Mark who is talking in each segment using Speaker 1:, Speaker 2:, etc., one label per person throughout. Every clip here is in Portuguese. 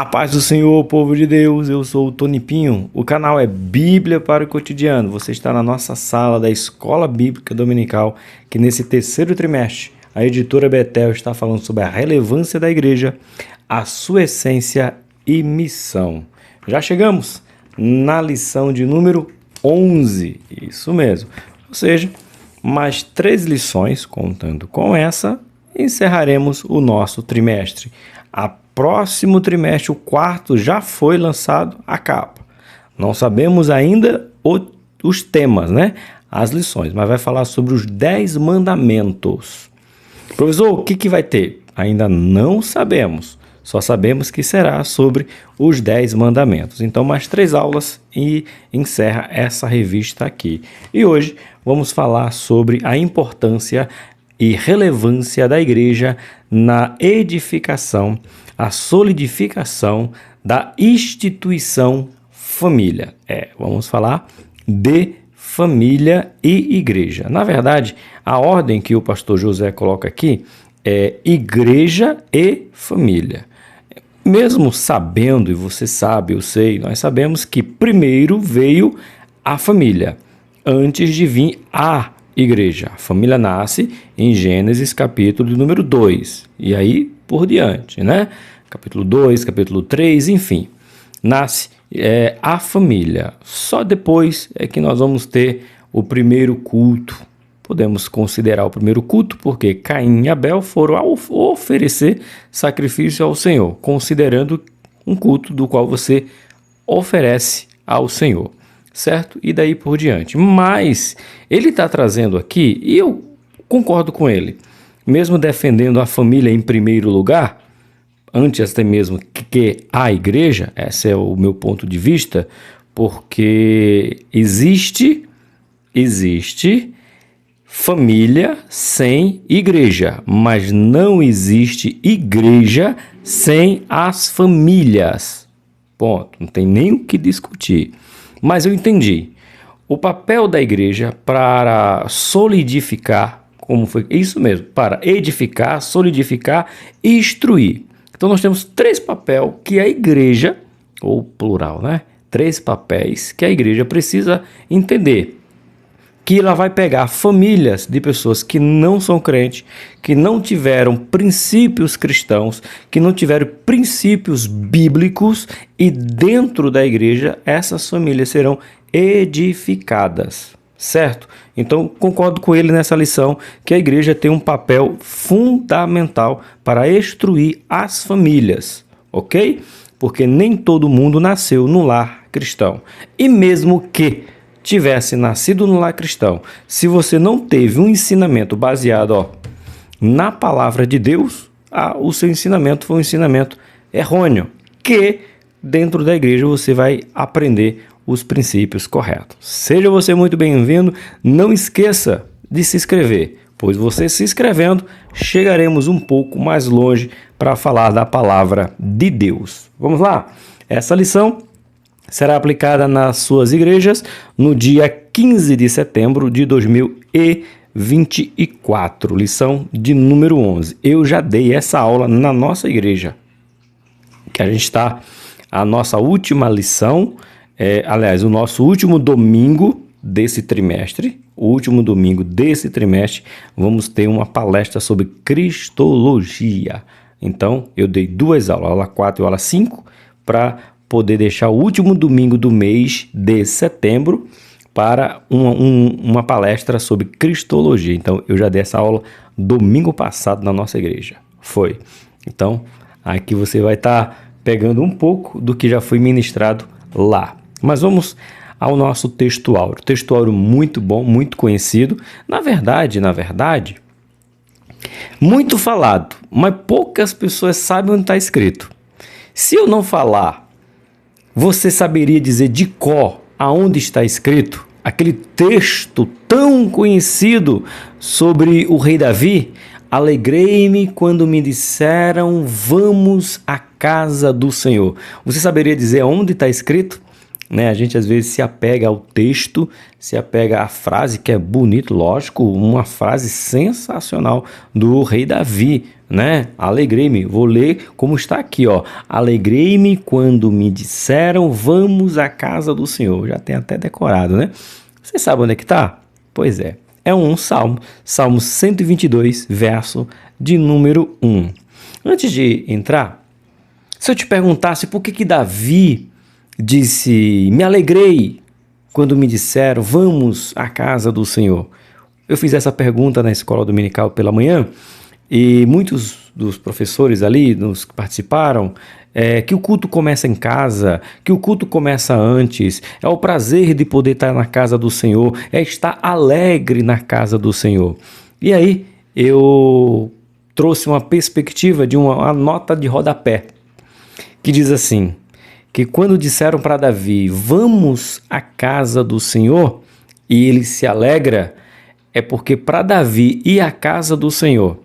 Speaker 1: A paz do Senhor, povo de Deus, eu sou o Tony Pinho, o canal é Bíblia para o Cotidiano, você está na nossa sala da Escola Bíblica Dominical, que nesse terceiro trimestre, a editora Betel está falando sobre a relevância da igreja, a sua essência e missão. Já chegamos na lição de número 11, isso mesmo, ou seja, mais 3 lições, contando com essa, encerraremos o nosso trimestre. Próximo trimestre, o quarto, já foi lançado a capa. Não sabemos ainda os temas, né? As lições, mas vai falar sobre os 10 mandamentos. Professor, o que vai ter? Ainda não sabemos. Só sabemos que será sobre os 10 mandamentos. Então, mais 3 aulas e encerra essa revista aqui. E hoje vamos falar sobre a importância e relevância da igreja na edificação, a solidificação da instituição família. Vamos falar de família e igreja. Na verdade, a ordem que o pastor José coloca aqui é igreja e família. Mesmo sabendo, e você sabe, eu sei, nós sabemos que primeiro veio a família, antes de vir a igreja. A família nasce em Gênesis capítulo número 2, e aí por diante, né? Capítulo 2, capítulo 3, enfim, nasce a família. Só depois é que nós vamos ter o primeiro culto. Podemos considerar o primeiro culto porque Caim e Abel foram oferecer sacrifício ao Senhor, considerando um culto do qual você oferece ao Senhor, certo? E daí por diante. Mas ele está trazendo aqui, e eu concordo com ele, mesmo defendendo a família em primeiro lugar, antes até mesmo que a igreja, esse é o meu ponto de vista, porque existe família sem igreja, mas não existe igreja sem as famílias. Ponto. Não tem nem o que discutir. Mas eu entendi. O papel da igreja para solidificar, como foi isso mesmo, para edificar, solidificar e instruir. Então nós temos 3 papéis que a igreja, ou plural, né? 3 papéis que a igreja precisa entender. Que ela vai pegar famílias de pessoas que não são crentes, que não tiveram princípios cristãos, que não tiveram princípios bíblicos, e dentro da igreja essas famílias serão edificadas, certo? Então concordo com ele nessa lição que a igreja tem um papel fundamental para instruir as famílias, ok? Porque nem todo mundo nasceu no lar cristão, e mesmo que tivesse nascido no lar cristão, se você não teve um ensinamento baseado na palavra de Deus, o seu ensinamento foi um ensinamento errôneo, que dentro da igreja você vai aprender os princípios corretos. Seja você muito bem-vindo, não esqueça de se inscrever, pois você se inscrevendo, chegaremos um pouco mais longe para falar da palavra de Deus. Vamos lá? Essa lição será aplicada nas suas igrejas no dia 15 de setembro de 2024, lição de número 11. Eu já dei essa aula na nossa igreja, que a gente está, a nossa última lição, aliás, o nosso último domingo desse trimestre, vamos ter uma palestra sobre Cristologia. Então, eu dei 2 aulas, aula 4 e aula 5, para poder deixar o último domingo do mês de setembro para uma palestra sobre Cristologia. Então, eu já dei essa aula domingo passado na nossa igreja. Foi. Então, aqui você vai estar pegando um pouco do que já foi ministrado lá. Mas vamos ao nosso texto áureo. Texto áureo muito bom, muito conhecido. Na verdade, muito falado, mas poucas pessoas sabem onde está escrito. Se eu não falar, você saberia dizer de cor aonde está escrito aquele texto tão conhecido sobre o rei Davi? Alegrei-me quando me disseram, vamos à casa do Senhor. Você saberia dizer aonde está escrito? né? A gente às vezes se apega ao texto, se apega à frase, que é bonito, lógico, uma frase sensacional do rei Davi, né? Alegrei-me, vou ler como está aqui, ó. Alegrei-me quando me disseram, vamos à casa do Senhor. Já tem até decorado, né? Você sabe onde é que tá? Pois é um salmo, Salmo 122, verso de número 1. Antes de entrar, se eu te perguntasse por que Davi disse, me alegrei quando me disseram, vamos à casa do Senhor. Eu fiz essa pergunta na escola dominical pela manhã e muitos dos professores ali, nos que participaram, que o culto começa em casa, que o culto começa antes, é o prazer de poder estar na casa do Senhor, é estar alegre na casa do Senhor. E aí eu trouxe uma perspectiva de uma nota de rodapé, que diz assim, que quando disseram para Davi, vamos à casa do Senhor, e ele se alegra, é porque para Davi ir à casa do Senhor,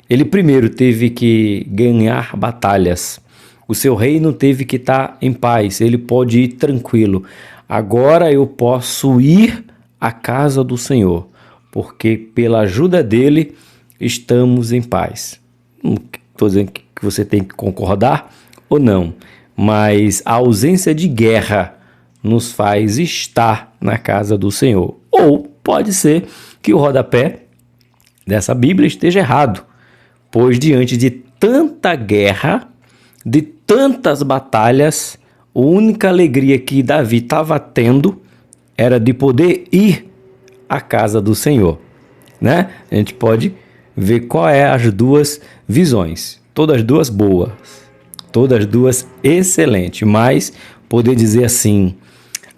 Speaker 1: ele primeiro teve que ganhar batalhas. O seu reino teve que estar em paz, ele pode ir tranquilo. Agora eu posso ir à casa do Senhor, porque pela ajuda dele estamos em paz. Não estou dizendo que você tem que concordar ou não, mas a ausência de guerra nos faz estar na casa do Senhor. Ou pode ser que o rodapé dessa Bíblia esteja errado, pois diante de tanta guerra, de tantas batalhas, a única alegria que Davi estava tendo era de poder ir à casa do Senhor, né? A gente pode ver qual é as duas visões, todas duas boas, todas duas excelentes, mas poder dizer assim,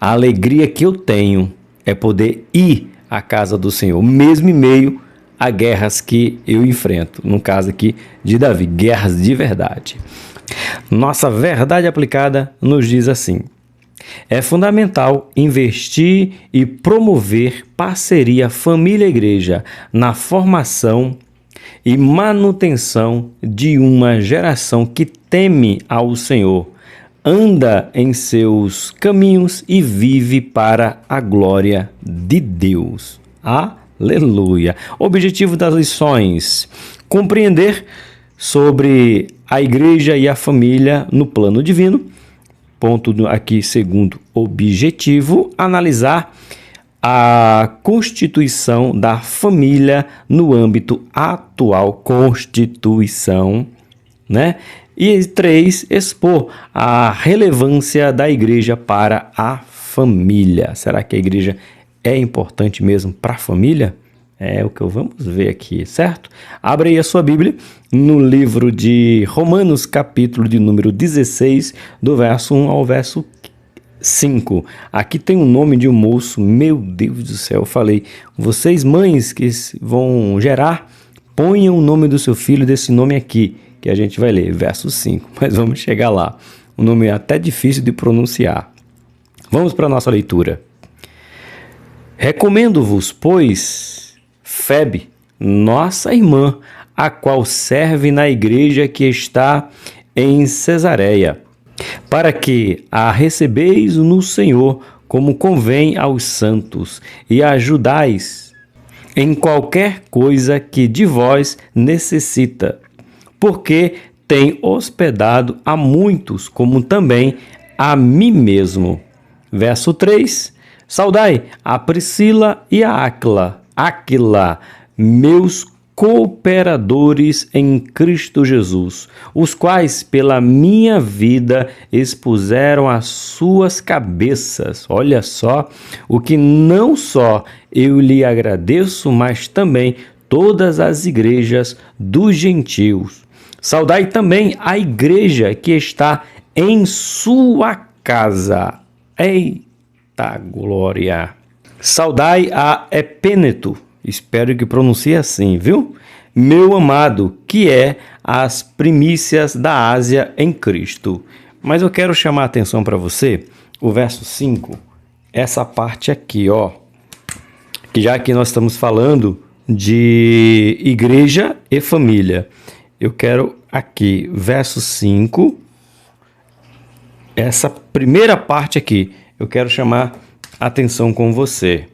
Speaker 1: a alegria que eu tenho é poder ir à casa do Senhor, mesmo em meio a guerras que eu enfrento, no caso aqui de Davi, guerras de verdade. Nossa verdade aplicada nos diz assim, é fundamental investir e promover parceria família-igreja na formação e manutenção de uma geração que teme ao Senhor, anda em seus caminhos e vive para a glória de Deus. Aleluia! Objetivo das lições: compreender sobre a igreja e a família no plano divino. Ponto aqui, segundo objetivo, analisar a constituição da família no âmbito atual, constituição, né? E 3, expor a relevância da igreja para a família. Será que a igreja é importante mesmo para a família? É o que vamos ver aqui, certo? Abre aí a sua Bíblia no livro de Romanos, capítulo de número 16, do verso 1 ao verso 5. Aqui tem o nome de um moço, meu Deus do céu, eu falei, vocês mães que vão gerar, ponham o nome do seu filho desse nome aqui, que a gente vai ler, verso 5, mas vamos chegar lá. O nome é até difícil de pronunciar. Vamos para a nossa leitura. Recomendo-vos, pois, Febe, nossa irmã, a qual serve na igreja que está em Cesareia, para que a recebeis no Senhor como convém aos santos e a ajudais em qualquer coisa que de vós necessita, porque tem hospedado a muitos, como também a mim mesmo. Verso 3, saudai a Priscila e a Áquila, meus cooperadores em Cristo Jesus, os quais pela minha vida expuseram as suas cabeças. Olha só, o que não só eu lhe agradeço, mas também todas as igrejas dos gentios. Saudai também a igreja que está em sua casa. Eita glória! Saudai a Epêneto, espero que pronuncie assim, viu? Meu amado, que é as primícias da Ásia em Cristo. Mas eu quero chamar a atenção para você, o verso 5, essa parte aqui, ó. Que já que nós estamos falando de igreja e família, eu quero aqui, verso 5, essa primeira parte aqui. eu quero chamar a atenção com você.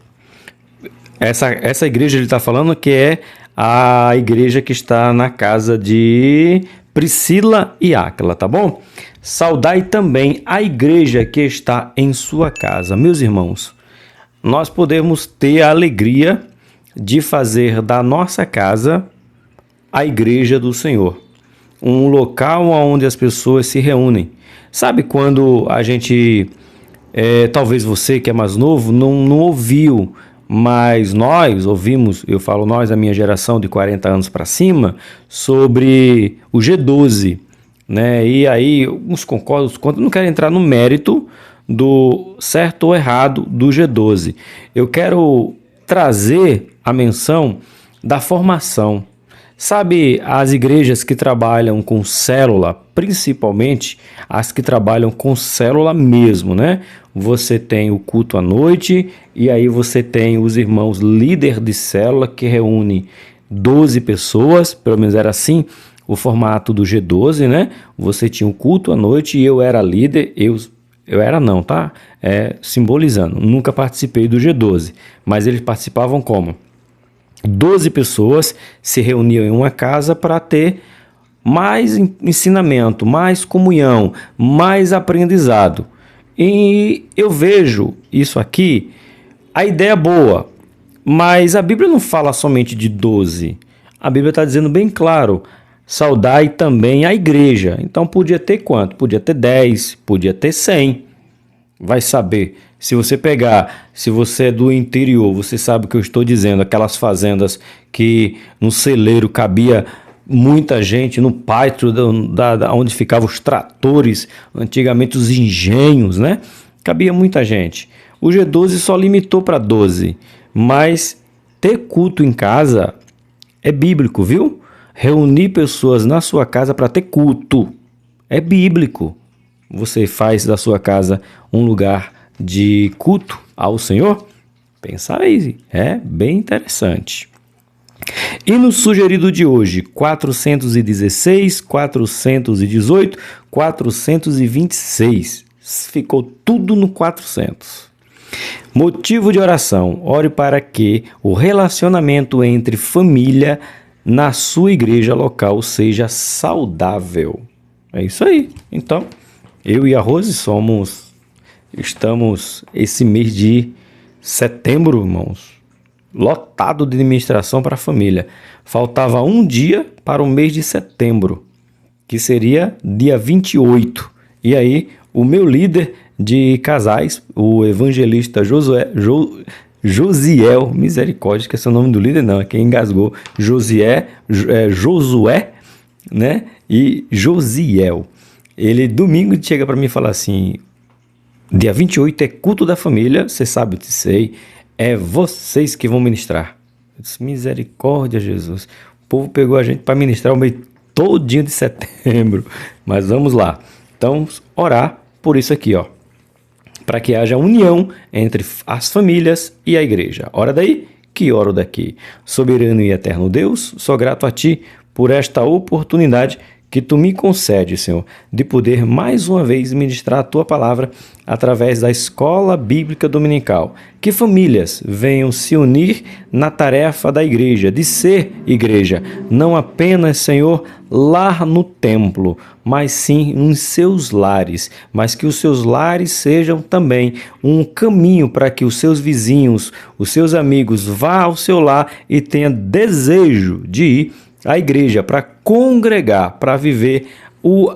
Speaker 1: Essa igreja ele está falando que é a igreja que está na casa de Priscila e Áquila, tá bom? Saudai também a igreja que está em sua casa. Meus irmãos, nós podemos ter a alegria de fazer da nossa casa a igreja do Senhor, um local onde as pessoas se reúnem. Sabe quando a gente, talvez você que é mais novo, não ouviu, mas nós ouvimos, eu falo nós, a minha geração de 40 anos para cima, sobre o G12, né? E aí, uns concordam, outros contra, não quero entrar no mérito do certo ou errado do G12. Eu quero trazer a menção da formação. Sabe, as igrejas que trabalham com célula, principalmente as que trabalham com célula mesmo, né? Você tem o culto à noite e aí você tem os irmãos líder de célula que reúne 12 pessoas, pelo menos era assim o formato do G12, né? Você tinha o culto à noite e eu era líder, eu era não, tá? Simbolizando, nunca participei do G12, mas eles participavam como? 12 pessoas se reuniam em uma casa para ter mais ensinamento, mais comunhão, mais aprendizado. E eu vejo isso aqui, a ideia é boa, mas a Bíblia não fala somente de 12. A Bíblia está dizendo bem claro, saudai também a igreja. Então podia ter quanto? Podia ter 10, podia ter 100. Vai saber. Se você é do interior, você sabe o que eu estou dizendo, aquelas fazendas que no celeiro cabia muita gente, no pátio onde ficavam os tratores, antigamente os engenhos, né? Cabia muita gente. O G12 só limitou para 12, mas ter culto em casa é bíblico, viu? Reunir pessoas na sua casa para ter culto é bíblico. Você faz da sua casa um lugar de culto ao Senhor? Pensa aí, é bem interessante. E no sugerido de hoje, 416, 418, 426. Ficou tudo no 400. Motivo de oração: ore para que o relacionamento entre família na sua igreja local seja saudável. É isso aí. Então, eu e a Rose estamos esse mês de setembro, irmãos, lotado de administração para a família. Faltava um dia para o mês de setembro, que seria dia 28. E aí, o meu líder de casais, o evangelista Josiel, misericórdia, que esse é o nome do líder, não, é quem engasgou, Josué, né? E Josiel. Ele domingo chega para mim e fala assim: dia 28 é culto da família, você sabe, eu te sei, é vocês que vão ministrar. Eu disse: misericórdia, Jesus. O povo pegou a gente para ministrar o mês todinho de setembro. Mas vamos lá. Então, orar por isso aqui, ó, para que haja união entre as famílias e a igreja. Ora daí, que oro daqui. Soberano e eterno Deus, sou grato a Ti por esta oportunidade que Tu me concedes, Senhor, de poder mais uma vez ministrar a Tua palavra através da Escola Bíblica Dominical. Que famílias venham se unir na tarefa da igreja, de ser igreja, não apenas, Senhor, lá no templo, mas sim nos seus lares, mas que os seus lares sejam também um caminho para que os seus vizinhos, os seus amigos vá ao seu lar e tenha desejo de ir à igreja para congregar, para viver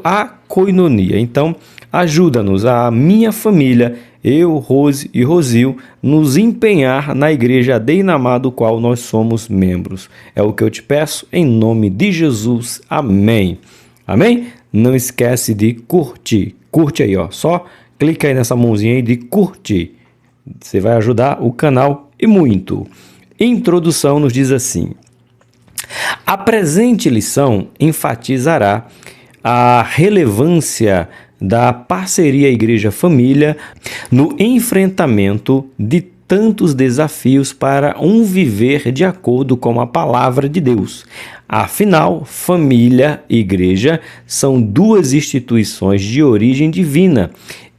Speaker 1: a coinonia. Então, ajuda-nos, a minha família, eu, Rose e Rosil, nos empenhar na igreja Adeinamá, do qual nós somos membros. É o que eu te peço, em nome de Jesus. Amém. Amém? Não esquece de curtir. Curte aí, ó. Só clica aí nessa mãozinha aí de curtir. Você vai ajudar o canal e muito. Introdução nos diz assim: a presente lição enfatizará a relevância da parceria Igreja-Família no enfrentamento de tantos desafios para um viver de acordo com a palavra de Deus. Afinal, família e igreja são duas instituições de origem divina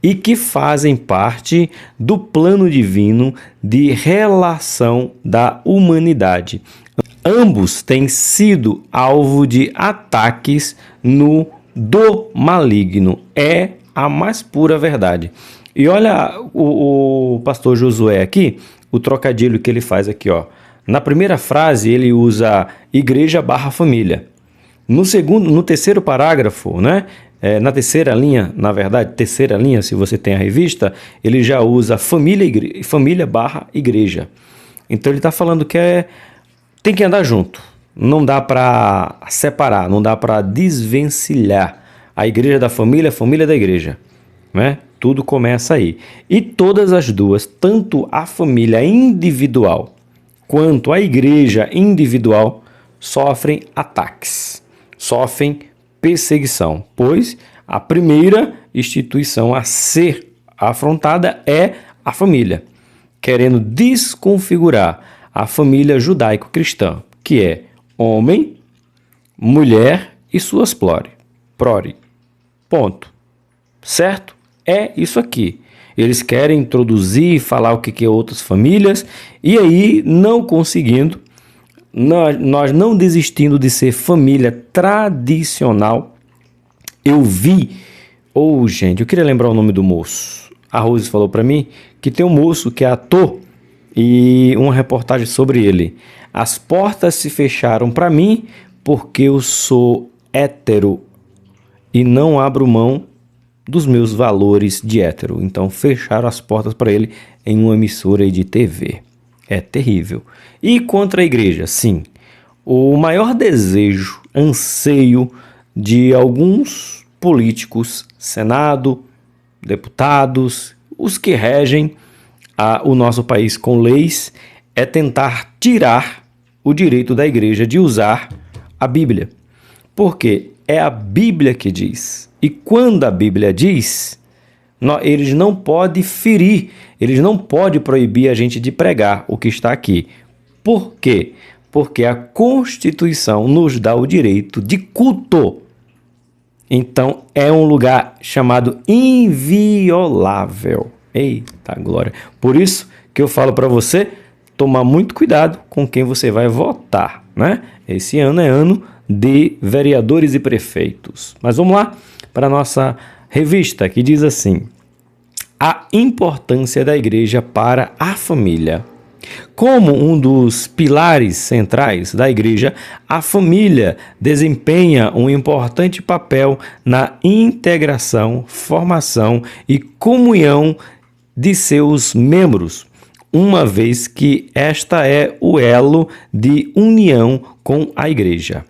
Speaker 1: e que fazem parte do plano divino de relação da humanidade. Ambos têm sido alvo de ataques do maligno. É a mais pura verdade. E olha o pastor Josué aqui, o trocadilho que ele faz aqui, ó. Na primeira frase ele usa igreja barra família. No terceiro parágrafo, né? Na terceira linha, na verdade, terceira linha, se você tem a revista, ele já usa família barra igreja. Então ele está falando que tem que andar junto. Não dá para separar, não dá para desvencilhar a igreja da família, a família da igreja, né? Tudo começa aí. E todas as duas, tanto a família individual quanto a igreja individual, sofrem ataques, sofrem perseguição, pois a primeira instituição a ser afrontada é a família, querendo desconfigurar a família judaico-cristã, que é homem, mulher e suas prole. Ponto. Certo? É isso aqui. Eles querem introduzir e falar o que é outras famílias, e aí, não conseguindo, nós não desistindo de ser família tradicional. Eu vi, gente, eu queria lembrar o nome do moço. A Rose falou para mim que tem um moço que é ator e uma reportagem sobre ele. As portas se fecharam para mim porque eu sou hétero e não abro mão dos meus valores de hétero. Então fecharam as portas para ele em uma emissora de TV. É terrível. E contra a igreja, sim. O maior desejo, anseio de alguns políticos, Senado, deputados, os que regem o nosso país com leis, é tentar tirar o direito da igreja de usar a Bíblia. Porque é a Bíblia que diz. E quando a Bíblia diz, eles não podem ferir, eles não podem proibir a gente de pregar o que está aqui. Por quê? Porque a Constituição nos dá o direito de culto. Então, é um lugar chamado inviolável. Eita glória! Por isso que eu falo para você tomar muito cuidado com quem você vai votar, né? Esse ano é ano de vereadores e prefeitos. Mas vamos lá para a nossa revista, que diz assim: a importância da igreja para a família. Como um dos pilares centrais da igreja, a família desempenha um importante papel na integração, formação e comunhão de seus membros, uma vez que esta é o elo de união com a igreja.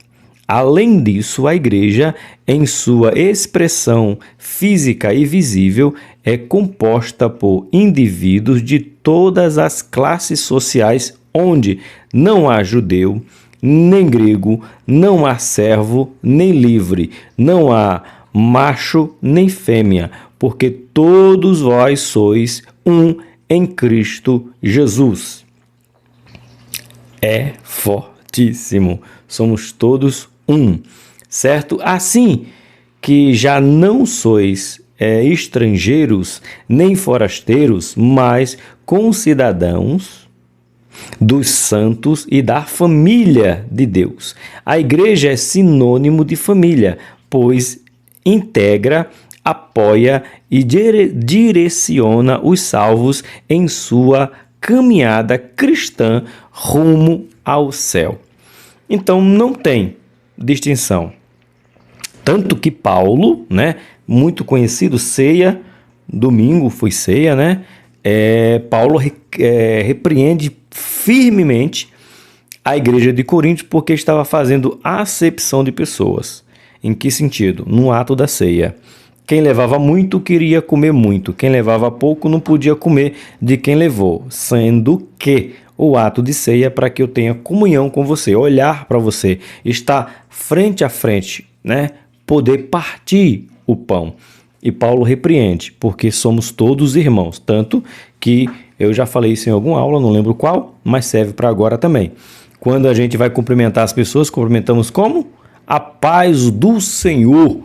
Speaker 1: Além disso, a igreja, em sua expressão física e visível, é composta por indivíduos de todas as classes sociais, onde não há judeu, nem grego, não há servo, nem livre, não há macho, nem fêmea, porque todos vós sois um em Cristo Jesus. É fortíssimo. Somos todos um, certo? Assim que já não sois estrangeiros nem forasteiros, mas concidadãos dos santos e da família de Deus. A igreja é sinônimo de família, pois integra, apoia e direciona os salvos em sua caminhada cristã rumo ao céu. Então não tem distinção. Tanto que Paulo, né, muito conhecido, ceia, domingo foi ceia, né? Paulo repreende firmemente a igreja de Corinto porque estava fazendo acepção de pessoas. Em que sentido? No ato da ceia. Quem levava muito queria comer muito, quem levava pouco não podia comer de quem levou, sendo que o ato de ceia é para que eu tenha comunhão com você, olhar para você, estar frente a frente, né? Poder partir o pão. E Paulo repreende, porque somos todos irmãos, tanto que eu já falei isso em alguma aula, não lembro qual, mas serve para agora também. Quando a gente vai cumprimentar as pessoas, cumprimentamos como? A paz do Senhor,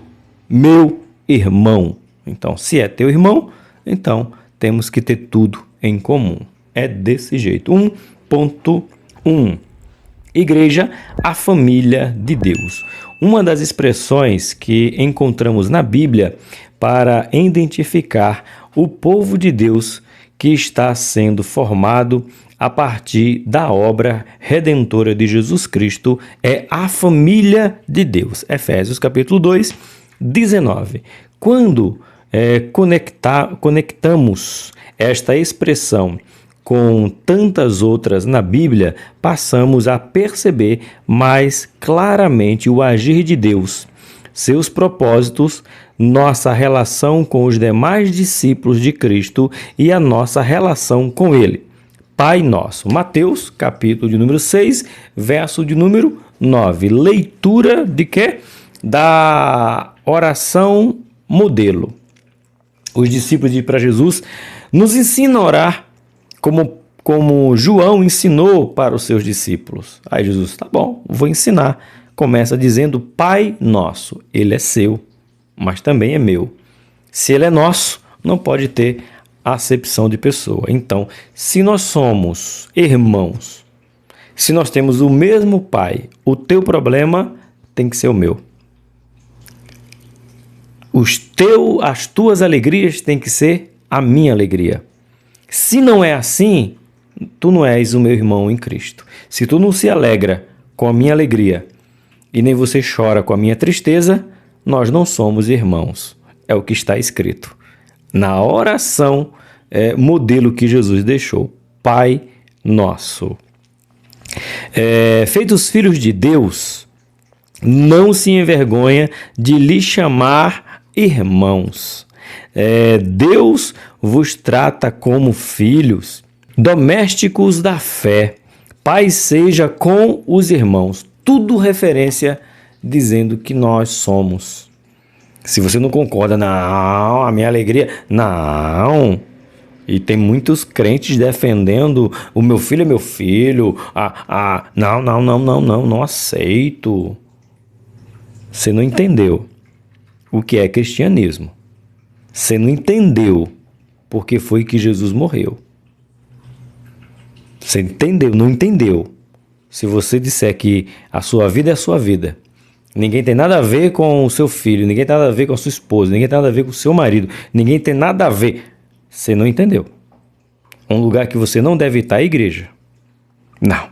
Speaker 1: meu irmão. Então, se é teu irmão, então temos que ter tudo em comum. É desse jeito. 1.1. Igreja, a família de Deus. Uma das expressões que encontramos na Bíblia para identificar o povo de Deus que está sendo formado a partir da obra redentora de Jesus Cristo é a família de Deus. Efésios capítulo 2, 19. Quando conectamos esta expressão com tantas outras na Bíblia, passamos a perceber mais claramente o agir de Deus, seus propósitos, nossa relação com os demais discípulos de Cristo e a nossa relação com Ele. Pai Nosso. Mateus, capítulo de número 6, verso de número 9. Leitura de quê? Da oração modelo. Os discípulos de para Jesus nos ensinam a orar como João ensinou para os seus discípulos. Aí Jesus, tá bom, vou ensinar. Começa dizendo Pai Nosso. Ele é seu, mas também é meu. Se ele é nosso, não pode ter acepção de pessoa. Então, se nós somos irmãos, se nós temos o mesmo Pai, o teu problema tem que ser o meu. As tuas alegrias têm que ser a minha alegria. Se não é assim, tu não és o meu irmão em Cristo. Se tu não se alegra com a minha alegria e nem você chora com a minha tristeza, nós não somos irmãos. É o que está escrito na oração modelo que Jesus deixou. Pai Nosso. Feitos filhos de Deus, não se envergonha de lhe chamar irmãos. Deus vos trata como filhos, domésticos da fé. Pai seja com os irmãos. Tudo referência dizendo que nós somos. Se você não concorda, não, a minha alegria, não. E tem muitos crentes defendendo o meu filho é meu filho. Não aceito. Você não entendeu o que é cristianismo. Você não entendeu porque foi que Jesus morreu. Você entendeu? Não entendeu. Se você disser que a sua vida é a sua vida, ninguém tem nada a ver com o seu filho, ninguém tem nada a ver com a sua esposa, ninguém tem nada a ver com o seu marido, ninguém tem nada a ver. Você não entendeu. Um lugar que você não deve estar é a igreja. Não.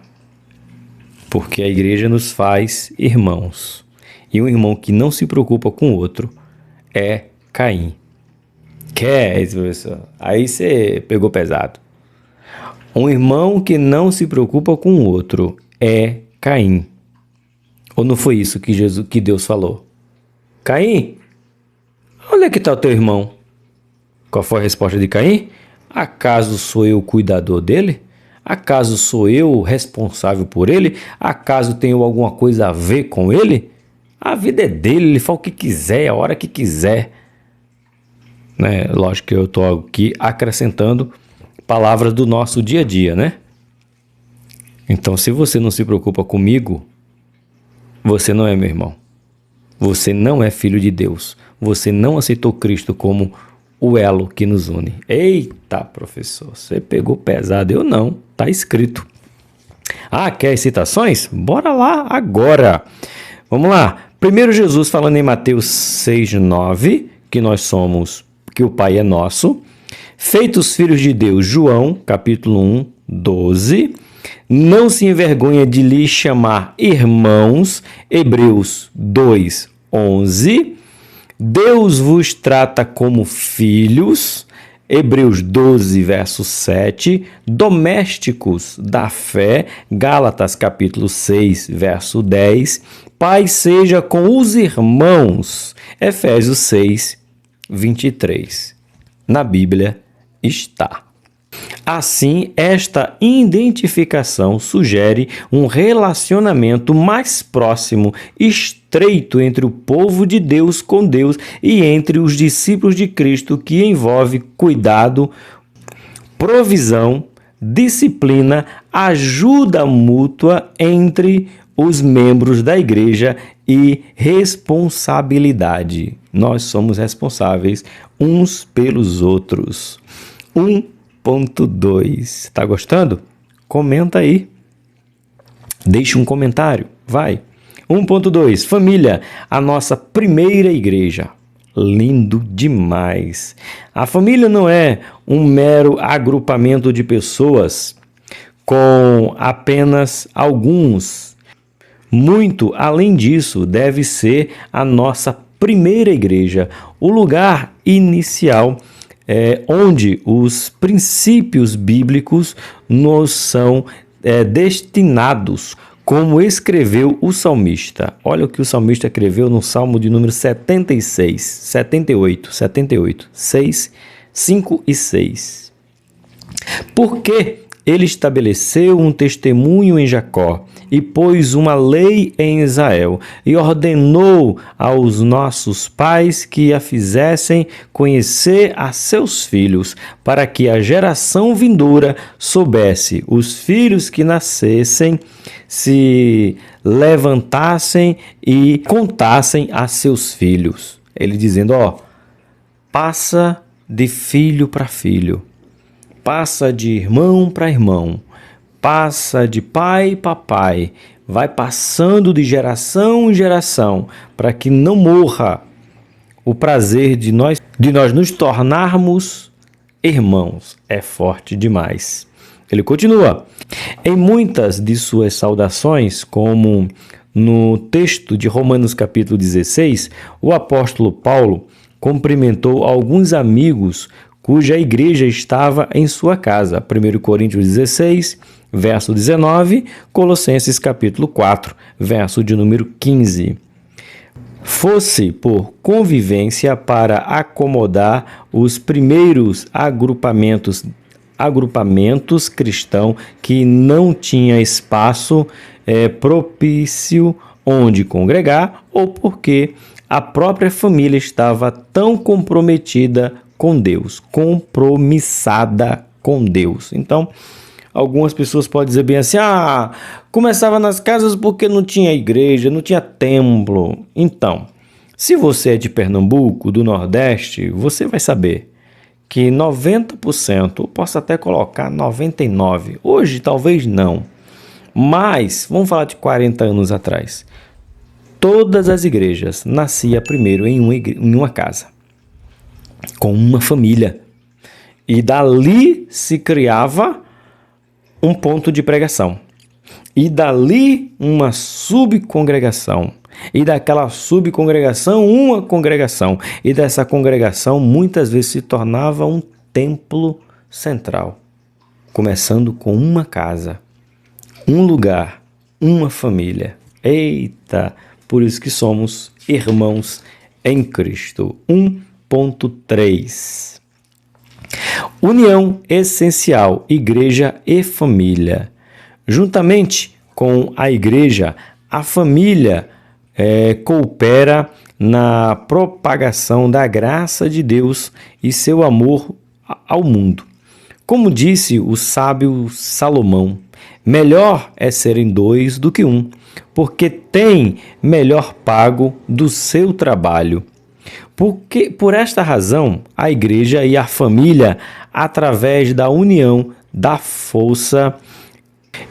Speaker 1: Porque a igreja nos faz irmãos. E um irmão que não se preocupa com o outro é Caim. Aí você pegou pesado. Um irmão que não se preocupa com o outro é Caim. Ou não foi isso que Deus falou? Caim, onde é que está o teu irmão? Qual foi a resposta de Caim? Acaso sou eu o cuidador dele? Acaso sou eu o responsável por ele? Acaso tenho alguma coisa a ver com ele? A vida é dele, ele faz o que quiser, a hora que quiser. Lógico que eu estou aqui acrescentando palavras do nosso dia a dia, né? Então, se você não se preocupa comigo, você não é meu irmão. Você não é filho de Deus. Você não aceitou Cristo como o elo que nos une. Eita, professor, você pegou pesado. Eu não, tá escrito. Quer citações? Bora lá agora. Vamos lá. Primeiro Jesus falando em Mateus 6:9, que nós somos, que o Pai é nosso. Feitos filhos de Deus, João, capítulo 1, 12. Não se envergonha de lhe chamar irmãos, Hebreus 2, 11. Deus vos trata como filhos, Hebreus 12, verso 7. Domésticos da fé, Gálatas, capítulo 6, verso 10. Pai seja com os irmãos, Efésios 6, 23. Na Bíblia está. Assim, esta identificação sugere um relacionamento mais próximo, estreito entre o povo de Deus com Deus e entre os discípulos de Cristo, que envolve cuidado, provisão, disciplina, ajuda mútua entre os membros da igreja e responsabilidade. Nós somos responsáveis uns pelos outros. 1.2. Tá gostando? Comenta aí. Deixe um comentário. Vai. 1.2. Família, a nossa primeira igreja. Lindo demais. A família não é um mero agrupamento de pessoas com apenas alguns. Muito além disso, deve ser a nossa primeira igreja, o lugar inicial onde os princípios bíblicos nos são destinados, como escreveu o salmista. Olha o que o salmista escreveu no Salmo de número 78, 6, 5 e 6. Porque ele estabeleceu um testemunho em Jacó e pôs uma lei em Israel e ordenou aos nossos pais que a fizessem conhecer a seus filhos, para que a geração vindoura soubesse, os filhos que nascessem se levantassem e contassem a seus filhos. Ele dizendo, passa de filho para filho, passa de irmão para irmão, passa de pai para pai, vai passando de geração em geração, para que não morra o prazer de nós nos tornarmos irmãos. É forte demais. Ele continua. Em muitas de suas saudações, como no texto de Romanos capítulo 16, o apóstolo Paulo cumprimentou alguns amigos cuja igreja estava em sua casa. 1 Coríntios 16, verso 19, Colossenses capítulo 4, verso de número 15. Fosse por convivência para acomodar os primeiros agrupamentos cristãos que não tinha espaço propício onde congregar, ou porque a própria família estava tão compromissada com Deus. Então, algumas pessoas podem dizer bem assim, começava nas casas porque não tinha igreja, não tinha templo. Então, se você é de Pernambuco, do Nordeste, você vai saber que 90%, eu posso até colocar 99%, hoje talvez não, mas vamos falar de 40 anos atrás, todas as igrejas nasciam primeiro em uma casa, com uma família, e dali se criava um ponto de pregação, e dali uma subcongregação, e daquela subcongregação uma congregação, e dessa congregação muitas vezes se tornava um templo central, começando com uma casa, um lugar, uma família. Eita, por isso que somos irmãos em Cristo. 1.3. União essencial, igreja e família. Juntamente com a igreja, a família coopera na propagação da graça de Deus e seu amor ao mundo. Como disse o sábio Salomão, melhor é serem dois do que um, porque tem melhor pago do seu trabalho. Por esta razão, a igreja e a família, através da união, da força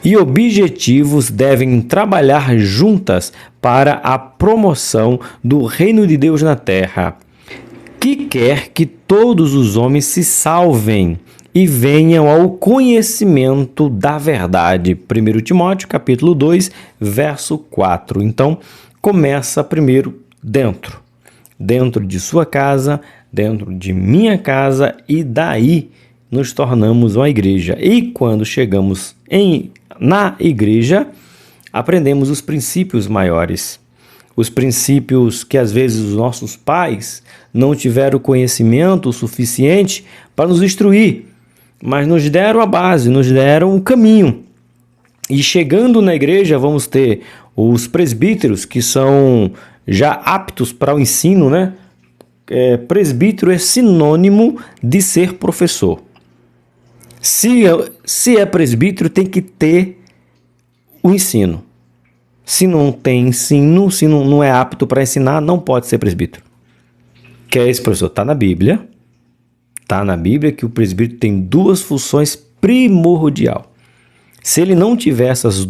Speaker 1: e objetivos, devem trabalhar juntas para a promoção do reino de Deus na terra, que quer que todos os homens se salvem e venham ao conhecimento da verdade. 1 Timóteo, capítulo 2, verso 4. Então, começa primeiro dentro de sua casa, dentro de minha casa, e daí nos tornamos uma igreja. E quando chegamos na igreja, aprendemos os princípios maiores, os princípios que às vezes os nossos pais não tiveram conhecimento suficiente para nos instruir, mas nos deram a base, nos deram o caminho. E chegando na igreja, vamos ter os presbíteros, que são já aptos para o ensino, né? Presbítero é sinônimo de ser professor. Se é presbítero, tem que ter o ensino. Se não tem ensino, se não é apto para ensinar, não pode ser presbítero. Que é esse, professor? Está na Bíblia. Está na Bíblia que o presbítero tem duas funções primordiais. Se ele não tiver esses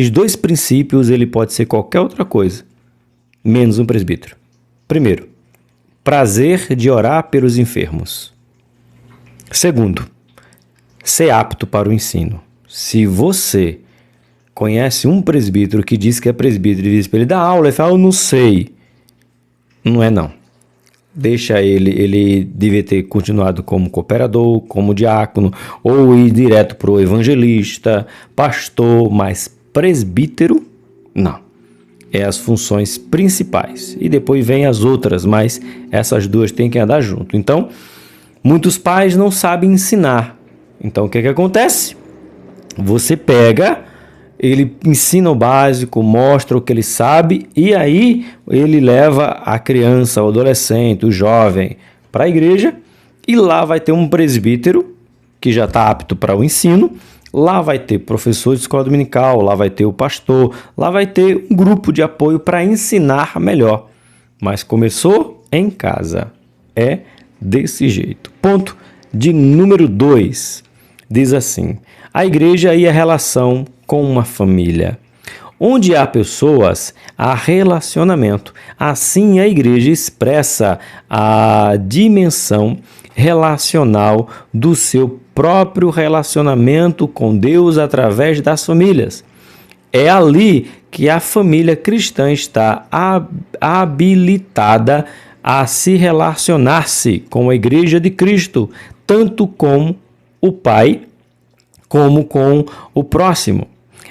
Speaker 1: dois princípios, ele pode ser qualquer outra coisa, menos um presbítero. Primeiro, prazer de orar pelos enfermos. Segundo, ser apto para o ensino. Se você conhece um presbítero que diz que é presbítero e diz para ele dar aula, ele fala, eu não sei. Não é não. Deixa ele deve ter continuado como cooperador, como diácono, ou ir direto para o evangelista, pastor, mas presbítero, não. É as funções principais. E depois vem as outras, mas essas duas têm que andar junto. Então, muitos pais não sabem ensinar. Então, o que acontece? Você pega, ele ensina o básico, mostra o que ele sabe e aí ele leva a criança, o adolescente, o jovem para a igreja e lá vai ter um presbítero que já está apto para o ensino, lá vai ter professor de escola dominical, lá vai ter o pastor, lá vai ter um grupo de apoio para ensinar melhor. Mas começou em casa. É desse jeito. Ponto de número 2. Diz assim: a igreja e a relação com uma família. Onde há pessoas, há relacionamento. Assim, a igreja expressa a dimensão relacional do seu próprio relacionamento com Deus através das famílias. É ali que a família cristã está habilitada a se relacionar-se com a igreja de Cristo, tanto com o Pai como com o próximo.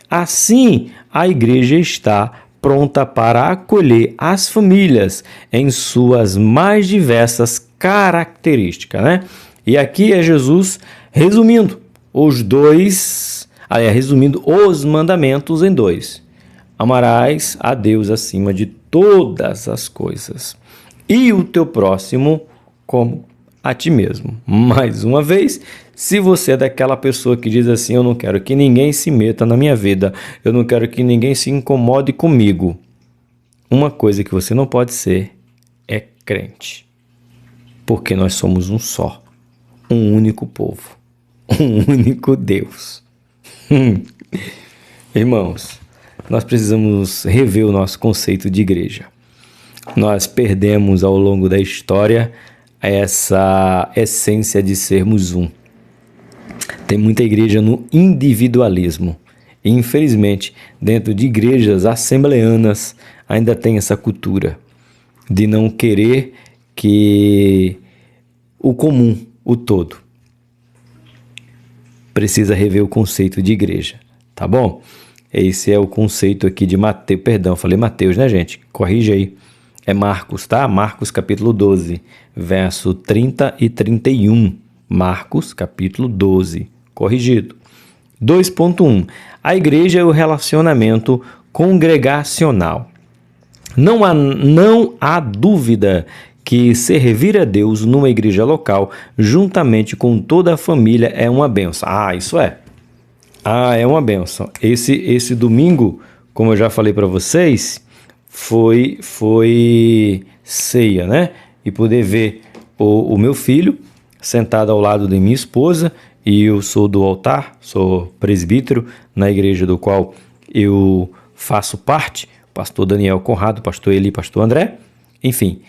Speaker 1: Assim, a igreja está pronta para acolher as famílias em suas mais diversas características, né? E aqui é Jesus resumindo os mandamentos em 2. Amarás a Deus acima de todas as coisas e o teu próximo como a ti mesmo. Mais uma vez, se você é daquela pessoa que diz assim, eu não quero que ninguém se meta na minha vida, eu não quero que ninguém se incomode comigo, uma coisa que você não pode ser é crente. Porque nós somos um só, um único povo, um único Deus. Irmãos, nós precisamos rever o nosso conceito de igreja. Nós perdemos ao longo da história essa essência de sermos um. Tem muita igreja no individualismo. E, infelizmente, dentro de igrejas assembleanas ainda tem essa cultura de não querer que o comum, o todo, precisa rever o conceito de igreja, tá bom? Esse é o conceito aqui de Mateus, perdão, falei Mateus, né, gente? Corrige aí. É Marcos, tá? Marcos capítulo 12, verso 30 e 31. Marcos capítulo 12, corrigido. 2.1. A igreja é o relacionamento congregacional. Não há dúvida que servir a Deus numa igreja local, juntamente com toda a família, é uma bênção. Isso é. É uma bênção. Esse domingo, como eu já falei para vocês, foi ceia, né? E poder ver o meu filho sentado ao lado de minha esposa, e eu sou do altar, sou presbítero na igreja do qual eu faço parte, pastor Daniel Conrado, pastor Eli, pastor André, enfim.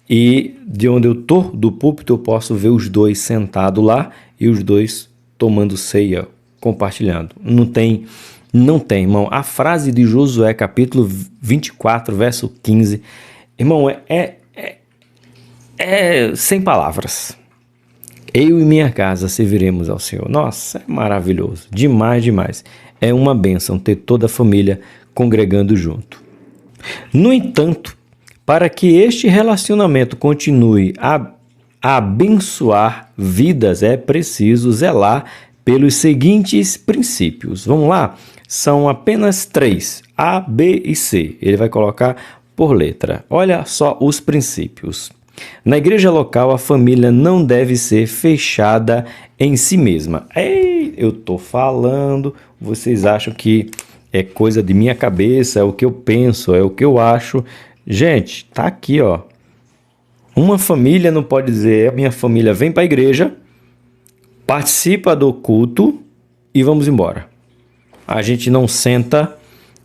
Speaker 1: E de onde eu tô, do púlpito, eu posso ver os dois sentados lá e os dois tomando ceia, compartilhando. Não tem, irmão. A frase de Josué, capítulo 24, verso 15, irmão, é sem palavras. Eu e minha casa serviremos ao Senhor. Nossa, é maravilhoso. Demais, demais. É uma bênção ter toda a família congregando junto. No entanto, para que este relacionamento continue a abençoar vidas, é preciso zelar pelos seguintes princípios. Vamos lá? São apenas 3, A, B e C. Ele vai colocar por letra. Olha só os princípios. Na igreja local, a família não deve ser fechada em si mesma. Eu tô falando, vocês acham que é coisa de minha cabeça, é o que eu penso, é o que eu acho. Gente, tá aqui, ó. Uma família não pode dizer, minha família vem para a igreja, participa do culto e vamos embora. A gente não senta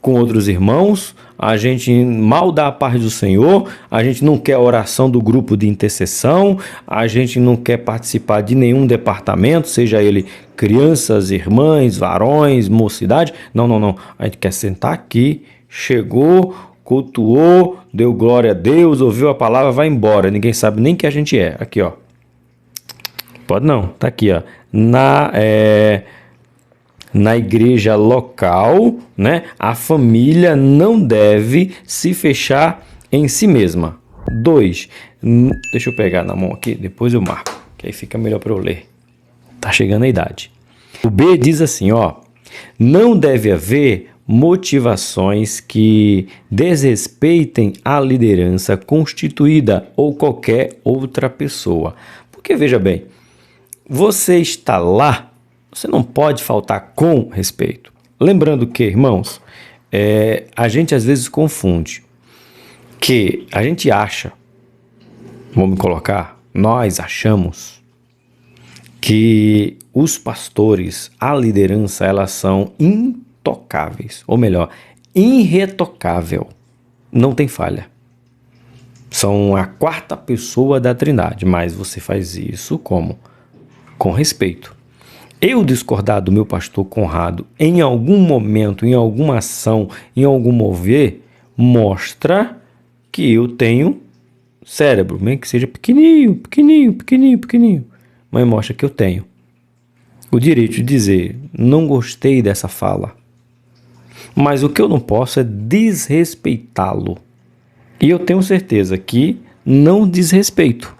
Speaker 1: com outros irmãos, a gente mal dá a paz do Senhor, a gente não quer a oração do grupo de intercessão, a gente não quer participar de nenhum departamento, seja ele crianças, irmãs, varões, mocidade. Não, não, não. A gente quer sentar aqui, chegou, cultuou, deu glória a Deus, ouviu a palavra, vai embora. Ninguém sabe nem que a gente é. Aqui, ó. Pode não, tá aqui, ó. Na igreja local, né, a família não deve se fechar em si mesma. 2. Deixa eu pegar na mão aqui, depois eu marco, que aí fica melhor para eu ler. Tá chegando a idade. O B diz assim, ó: não deve haver motivações que desrespeitem a liderança constituída ou qualquer outra pessoa. Porque veja bem, você está lá, você não pode faltar com respeito. Lembrando que, irmãos, a gente às vezes confunde que a gente acha, vamos colocar, nós achamos que os pastores, a liderança, elas são intocáveis, ou melhor, irretocável. Não tem falha. São a quarta pessoa da Trindade, mas você faz isso como? Com respeito. Eu discordar do meu pastor Conrado em algum momento, em alguma ação, em algum mover, mostra que eu tenho cérebro, mesmo que seja pequenininho, mas mostra que eu tenho o direito de dizer, não gostei dessa fala. Mas o que eu não posso é desrespeitá-lo. E eu tenho certeza que não desrespeito.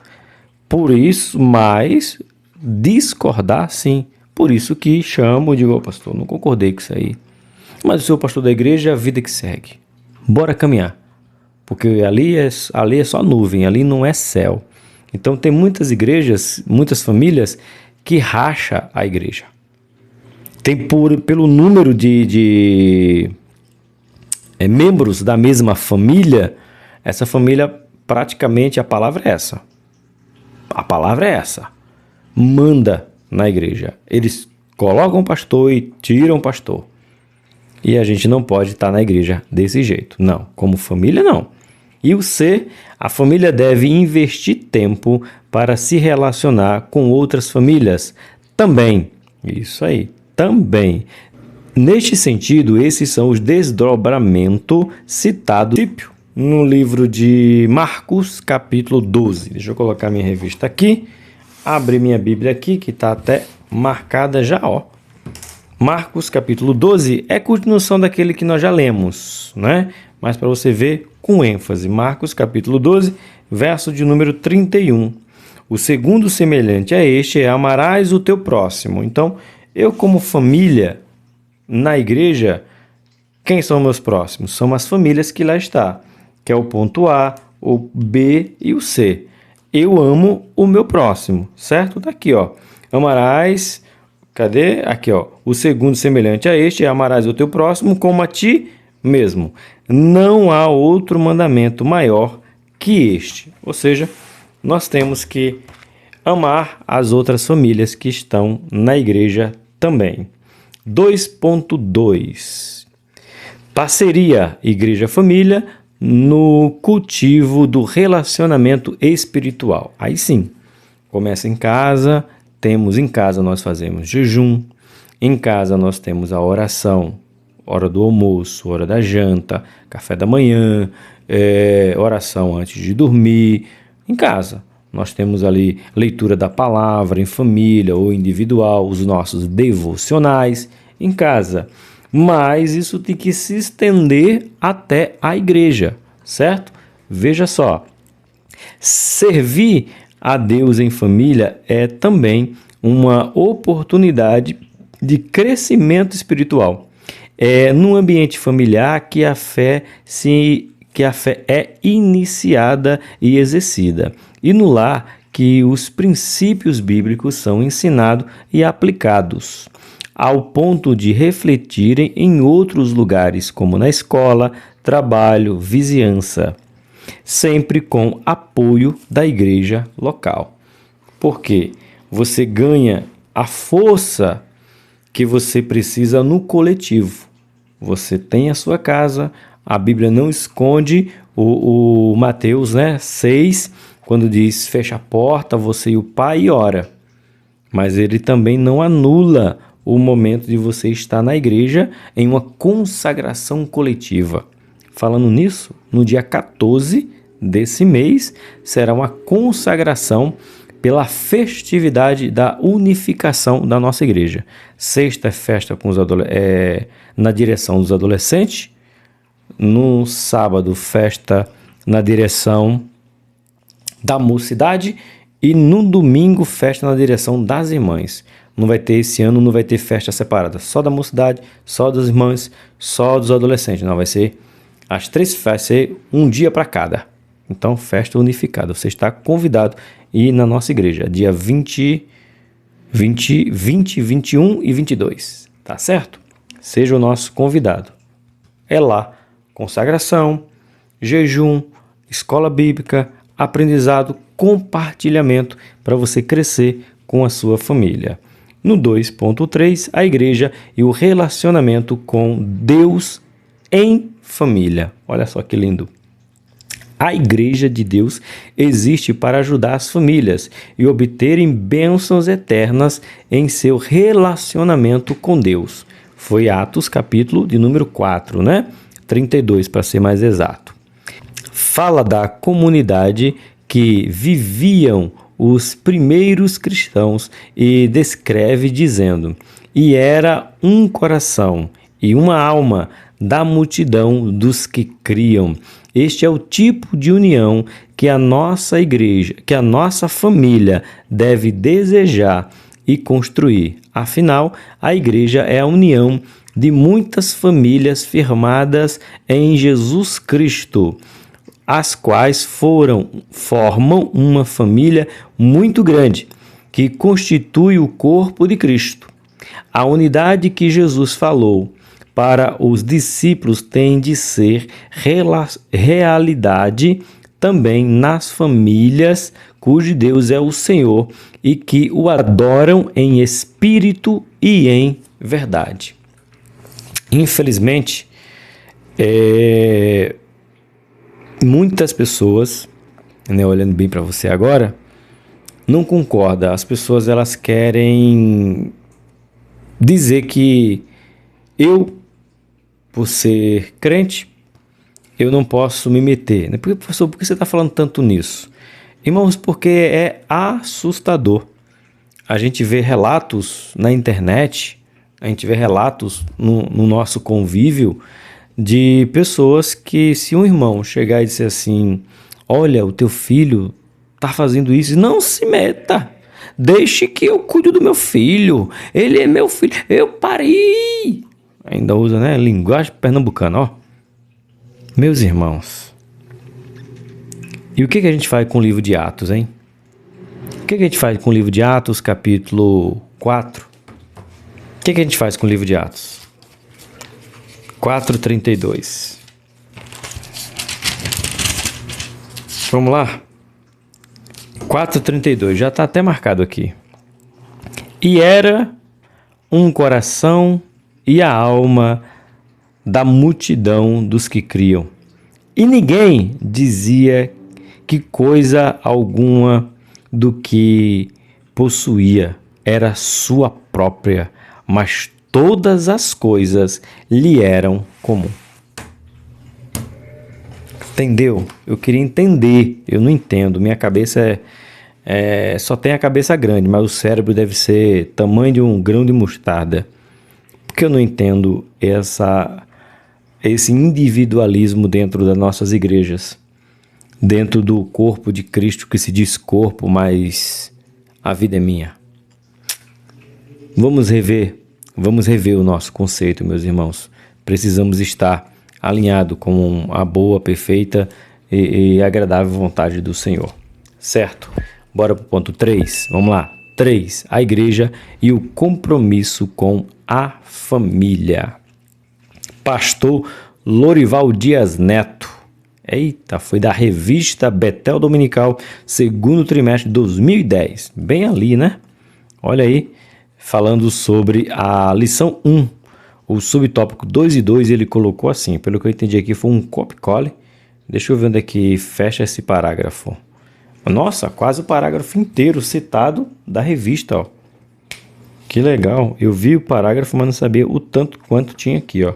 Speaker 1: Por isso, mas discordar sim. Por isso que chamo e digo, pastor, não concordei com isso aí. Mas o seu pastor da igreja é a vida que segue. Bora caminhar. Porque ali é só nuvem, ali não é céu. Então tem muitas igrejas, muitas famílias que racha a igreja. Tem pelo número de membros da mesma família, essa família praticamente a palavra é essa. A palavra é essa. Manda na igreja. Eles colocam pastor e tiram pastor. E a gente não pode estar na igreja desse jeito. Não. Como família, não. E o C, a família deve investir tempo para se relacionar com outras famílias. Também. Isso aí. Também. Neste sentido, esses são os desdobramentos citados no livro de Marcos, capítulo 12. Deixa eu colocar minha revista aqui. Abre minha Bíblia aqui, que está até marcada já, ó. Marcos, capítulo 12, é continuação daquele que nós já lemos, né? Mas para você ver com ênfase. Marcos, capítulo 12, verso de número 31. O segundo semelhante a este é: amarás o teu próximo. Então, eu como família, na igreja, quem são meus próximos? São as famílias que lá está, que é o ponto A, o B e o C. Eu amo o meu próximo, certo? Tá aqui, ó. Amarás, cadê? Aqui, ó. O segundo semelhante a este é: amarás o teu próximo como a ti mesmo. Não há outro mandamento maior que este. Ou seja, nós temos que amar as outras famílias que estão na igreja também. 2.2. Parceria igreja-família no cultivo do relacionamento espiritual. Aí sim, começa em casa, nós fazemos jejum, em casa nós temos a oração, hora do almoço, hora da janta, café da manhã, oração antes de dormir. Em casa nós temos ali leitura da palavra em família ou individual, os nossos devocionais em casa. Mas isso tem que se estender até a igreja, certo? Veja só, servir a Deus em família é também uma oportunidade de crescimento espiritual. É num ambiente familiar que a fé é iniciada e exercida, e no lar que os princípios bíblicos são ensinados e aplicados. ao ponto de refletirem em outros lugares, como na escola, trabalho, vizinhança, sempre com apoio da igreja local. Porque você ganha a força que você precisa no coletivo. Você tem a sua casa, a Bíblia não esconde o Mateus 6, quando diz fecha a porta, você e o pai e ora. Mas ele também não anula o momento de você estar na igreja em uma consagração coletiva. Falando nisso, no dia 14 desse mês, será uma consagração pela festividade da unificação da nossa igreja. Sexta é festa com na direção dos adolescentes. No sábado, festa na direção da mocidade. E no domingo, festa na direção das irmãs. Não vai ter esse ano, não vai ter festa separada. Só da mocidade, só das irmãs, só dos adolescentes. Não, vai ser as 3 festas, vai ser um dia para cada. Então, festa unificada. Você está convidado a ir na nossa igreja, dia 20, 21 e 22. Tá certo? Seja o nosso convidado. É lá, consagração, jejum, escola bíblica, aprendizado, compartilhamento para você crescer com a sua família. No 2.3, a igreja e o relacionamento com Deus em família. Olha só que lindo. A igreja de Deus existe para ajudar as famílias e obterem bênçãos eternas em seu relacionamento com Deus. Foi Atos, capítulo de número 4, 32, para ser mais exato. Fala da comunidade que viviam os primeiros cristãos e descreve dizendo: e era um coração e uma alma da multidão dos que criam. Este é o tipo de união que a nossa igreja, que a nossa família deve desejar e construir. Afinal, a igreja é a união de muitas famílias firmadas em Jesus Cristo, as quais formam uma família muito grande, que constitui o corpo de Cristo. A unidade que Jesus falou para os discípulos tem de ser realidade também nas famílias cujo Deus é o Senhor e que o adoram em espírito e em verdade. Infelizmente, muitas pessoas, olhando bem para você agora, não concordam. As pessoas elas querem dizer que por ser crente, eu não posso me meter. Professor, por que você está falando tanto nisso? Irmãos, porque é assustador. A gente vê relatos na internet, a gente vê relatos no nosso convívio de pessoas que, se um irmão chegar e dizer assim: olha, o teu filho está fazendo isso, não se meta. Deixe que eu cuido do meu filho. Ele é meu filho. Eu parei. Ainda usa, linguagem pernambucana, ó. Meus irmãos, e o que a gente faz com o livro de Atos, hein? O que a gente faz com o livro de Atos, capítulo 4? O que a gente faz com o livro de Atos? 4:32. Vamos lá? 4:32, já está até marcado aqui. E era um coração e a alma da multidão dos que criam. E ninguém dizia que coisa alguma do que possuía era sua própria, mas todas as coisas lhe eram comum. Entendeu? Eu queria entender, eu não entendo. Minha cabeça só tem a cabeça grande, mas o cérebro deve ser tamanho de um grão de mostarda. Porque eu não entendo esse individualismo dentro das nossas igrejas, dentro do corpo de Cristo que se diz corpo, mas a vida é minha. Vamos rever o nosso conceito, meus irmãos. Precisamos estar alinhado com a boa, perfeita e agradável vontade do Senhor. Certo? Bora para o ponto 3. Vamos lá. 3. A igreja e o compromisso com a família. Pastor Lorival Dias Neto. Eita, foi da revista Betel Dominical, segundo trimestre de 2010. Bem ali, né? Olha aí, falando sobre a lição 1. O subtópico 2 e 2 ele colocou assim, pelo que eu entendi aqui foi um copy-cole. Deixa eu ver onde é que fecha esse parágrafo. Nossa, quase o parágrafo inteiro citado da revista, ó. Que legal, eu vi o parágrafo, mas não sabia o tanto quanto tinha aqui, ó.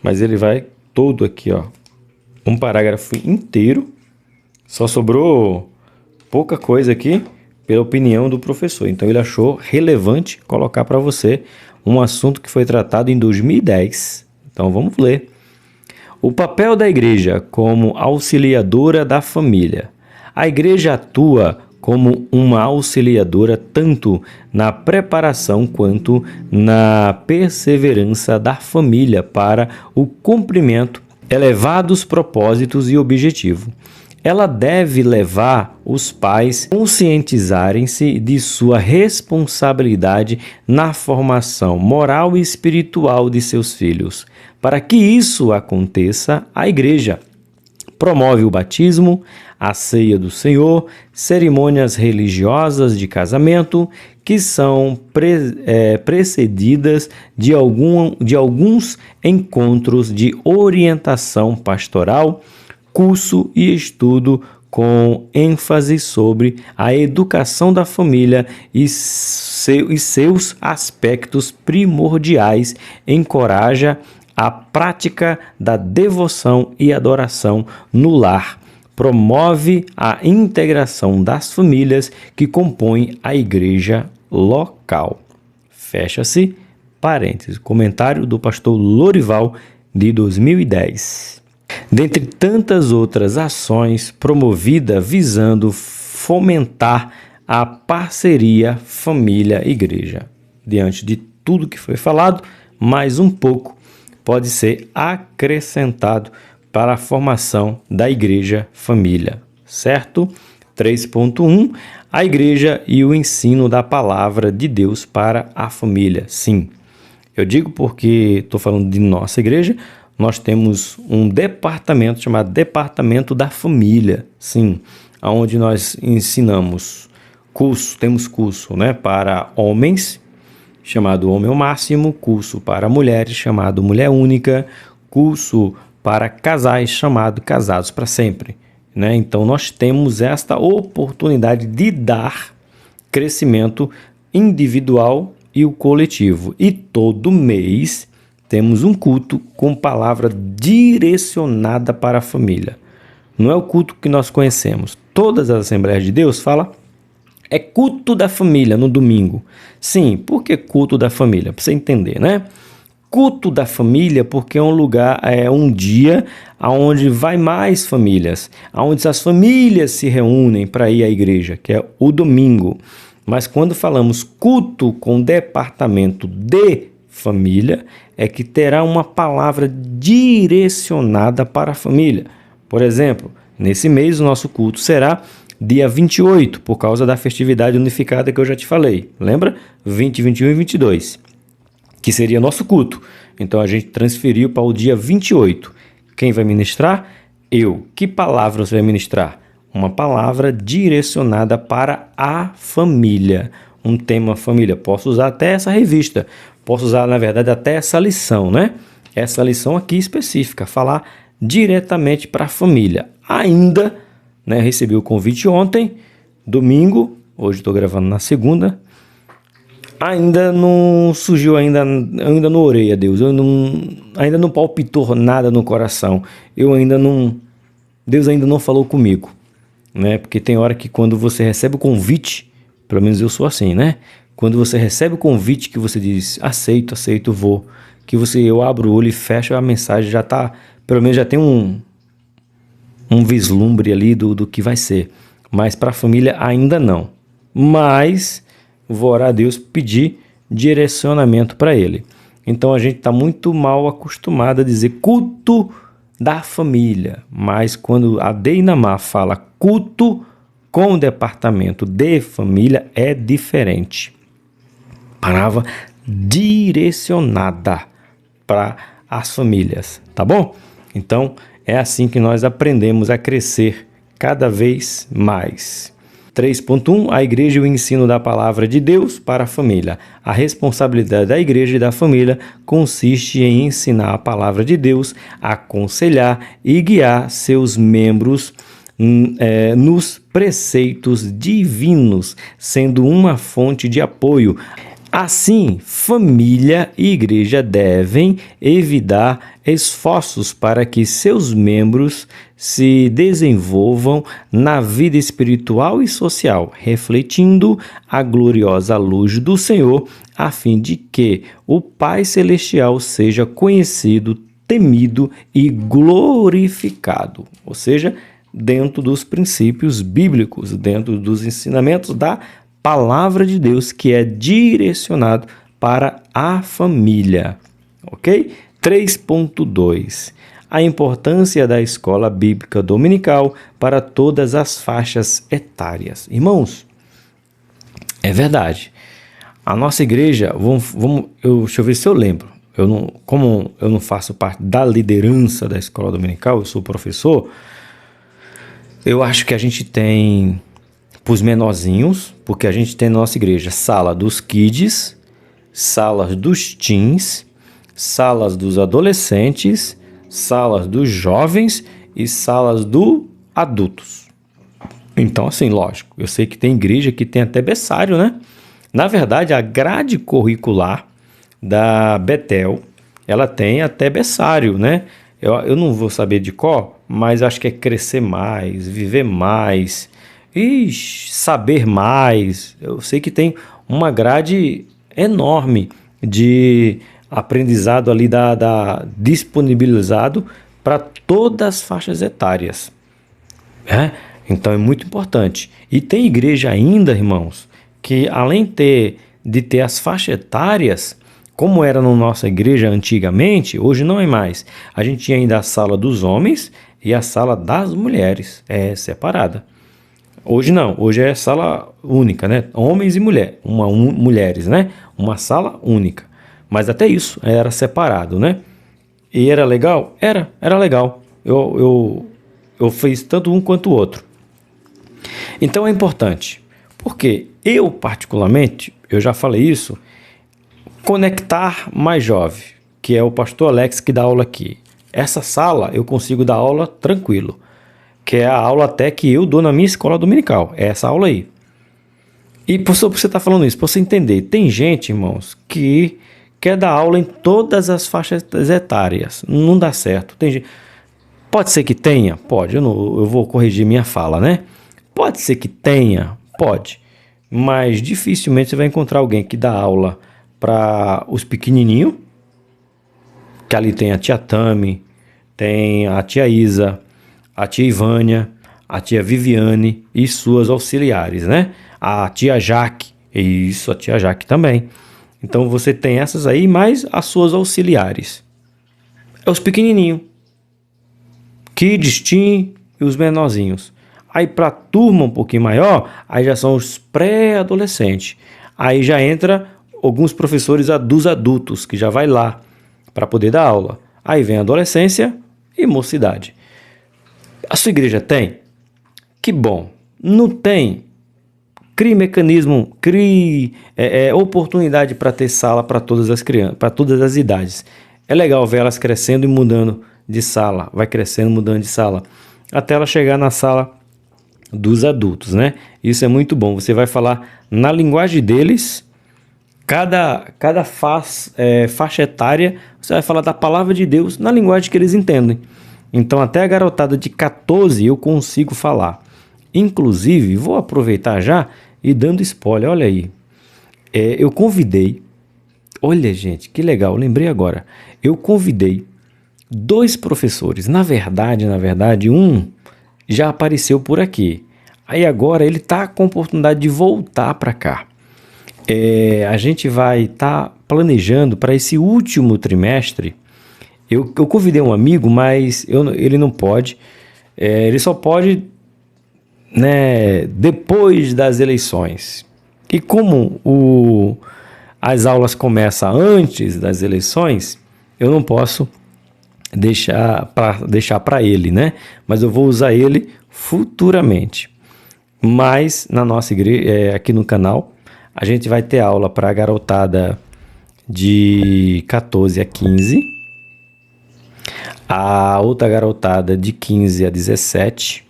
Speaker 1: Mas ele vai todo aqui, ó. Um parágrafo inteiro. Só sobrou pouca coisa aqui, pela opinião do professor. Então ele achou relevante colocar para você um assunto que foi tratado em 2010. Então vamos ler. O papel da igreja como auxiliadora da família. A igreja atua como uma auxiliadora tanto na preparação quanto na perseverança da família para o cumprimento elevados propósitos e objetivo. Ela deve levar os pais a conscientizarem-se de sua responsabilidade na formação moral e espiritual de seus filhos. Para que isso aconteça, a igreja promove o batismo, a ceia do Senhor, cerimônias religiosas de casamento, que são precedidas de alguns encontros de orientação pastoral, curso e estudo com ênfase sobre a educação da família e seus aspectos primordiais. Encoraja a prática da devoção e adoração no lar. Promove a integração das famílias que compõem a igreja local. Fecha-se parênteses. Comentário do pastor Lorival de 2010. Dentre tantas outras ações promovidas visando fomentar a parceria família-igreja. Diante de tudo que foi falado, mais um pouco pode ser acrescentado para a formação da igreja família, certo? 3.1, a igreja e o ensino da palavra de Deus para a família. Sim, eu digo porque estou falando de nossa igreja, nós temos um departamento chamado Departamento da Família, sim, onde nós ensinamos temos curso, né, para homens, chamado Homem ao Máximo, curso para mulheres, chamado Mulher Única, curso para casais, chamado Casados para Sempre, né? Então nós temos esta oportunidade de dar crescimento individual e o coletivo. E todo mês temos um culto com palavra direcionada para a família. Não é o culto que nós conhecemos. Todas as Assembleias de Deus falam é culto da família no domingo. Sim, por que culto da família? Para você entender, né? Culto da família porque é um lugar, é um dia onde vai mais famílias, onde as famílias se reúnem para ir à igreja, que é o domingo. Mas quando falamos culto com departamento de família, é que terá uma palavra direcionada para a família. Por exemplo, nesse mês o nosso culto será dia 28, por causa da festividade unificada que eu já te falei. Lembra? 20, 21 e 22. Que seria nosso culto. Então a gente transferiu para o dia 28. Quem vai ministrar? Eu. Que palavra você vai ministrar? Uma palavra direcionada para a família. Um tema família. Posso usar até essa revista. Posso usar, na verdade, até essa lição, né? Essa lição aqui específica. Falar diretamente para a família. Ainda, né? Recebi o convite ontem, domingo. Hoje estou gravando na segunda. Ainda não surgiu, ainda não orei a Deus, ainda não palpitou nada no coração, Deus ainda não falou comigo, né? Porque tem hora que quando você recebe o convite, pelo menos eu sou assim, né? Quando você recebe o convite que você diz, aceito, vou, eu abro o olho e fecho, a mensagem já tá, pelo menos já tem um vislumbre ali do que vai ser, mas para a família ainda não, mas vou orar a Deus, pedir direcionamento para ele. Então a gente está muito mal acostumado a dizer culto da família, mas quando a Deinamar fala culto com o departamento de família, é diferente. Palavra direcionada para as famílias, tá bom? Então, é assim que nós aprendemos a crescer cada vez mais. 3.1. A igreja e o ensino da palavra de Deus para a família. A responsabilidade da igreja e da família consiste em ensinar a palavra de Deus, aconselhar e guiar seus membros nos preceitos divinos, sendo uma fonte de apoio. Assim, família e igreja devem evitar esforços para que seus membros se desenvolvam na vida espiritual e social, refletindo a gloriosa luz do Senhor, a fim de que o Pai Celestial seja conhecido, temido e glorificado. Ou seja, dentro dos princípios bíblicos, dentro dos ensinamentos da palavra de Deus, que é direcionado para a família, ok? 3.2. A importância da escola bíblica dominical para todas as faixas etárias. Irmãos, é verdade. A nossa igreja, deixa eu ver se eu lembro. Como eu não faço parte da liderança da escola dominical, eu sou professor, eu acho que a gente tem para os menorzinhos, porque a gente tem na nossa igreja sala dos kids, salas dos teens, salas dos adolescentes, salas dos jovens e salas dos adultos. Então, assim, lógico, eu sei que tem igreja que tem até berçário, né? Na verdade, a grade curricular da Betel, ela tem até berçário, né? Eu não vou saber de cor, mas acho que é crescer mais, viver mais, e saber mais. Eu sei que tem uma grade enorme de aprendizado ali disponibilizado para todas as faixas etárias. Então é muito importante. E tem igreja ainda, irmãos, que além de ter as faixas etárias, como era na nossa igreja antigamente, hoje não é mais. A gente tinha ainda a sala dos homens e a sala das mulheres, separada. Hoje não, hoje é sala única, né? Homens e mulheres, né? Uma sala única. Mas até isso era separado, né? E era legal? Era legal. Eu fiz tanto um quanto o outro. Então é importante, porque eu particularmente, eu já falei isso, conectar mais jovem, que é o pastor Alex que dá aula aqui. Essa sala eu consigo dar aula tranquilo, que é a aula até que eu dou na minha escola dominical, é essa aula aí. E por você estar falando isso, para você entender, tem gente, irmãos, que quer dar aula em todas as faixas etárias, não dá certo. Tem gente, pode ser que tenha, pode, eu vou corrigir minha fala, né? Pode ser que tenha, pode, mas dificilmente você vai encontrar alguém que dá aula para os pequenininhos, que ali tem a tia Tami, tem a tia Isa, a tia Ivânia, a tia Viviane e suas auxiliares, né? A tia Jaque, isso, a tia Jaque também. Então você tem essas aí, mais as suas auxiliares. É os pequenininhos, kids, teen e os menorzinhos. Aí para a turma um pouquinho maior, aí já são os pré-adolescentes. Aí já entra alguns professores dos adultos, que já vai lá para poder dar aula. Aí vem a adolescência e mocidade. A sua igreja tem? Que bom. Não tem? Crie mecanismo, crie oportunidade para ter sala para todas as crianças, para todas as idades. É legal ver elas crescendo e mudando de sala. Vai crescendo, mudando de sala. Até ela chegar na sala dos adultos, né? Isso é muito bom. Você vai falar na linguagem deles. Cada faixa etária, você vai falar da palavra de Deus na linguagem que eles entendem. Então, até a garotada de 14 eu consigo falar. Inclusive, vou aproveitar já e dando spoiler, olha aí. Eu convidei, olha gente, que legal, lembrei agora. Eu convidei 2 professores. Na verdade, um já apareceu por aqui. Aí agora ele está com a oportunidade de voltar para cá. A gente vai estar planejando para esse último trimestre. Eu convidei um amigo, mas ele não pode. Ele só pode, né, depois das eleições. E como as aulas começam antes das eleições, eu não posso deixar para ele, né? Mas eu vou usar ele futuramente. Mas na nossa igreja, aqui no canal, a gente vai ter aula para a garotada de 14 a 15, a outra garotada de 15 a 17,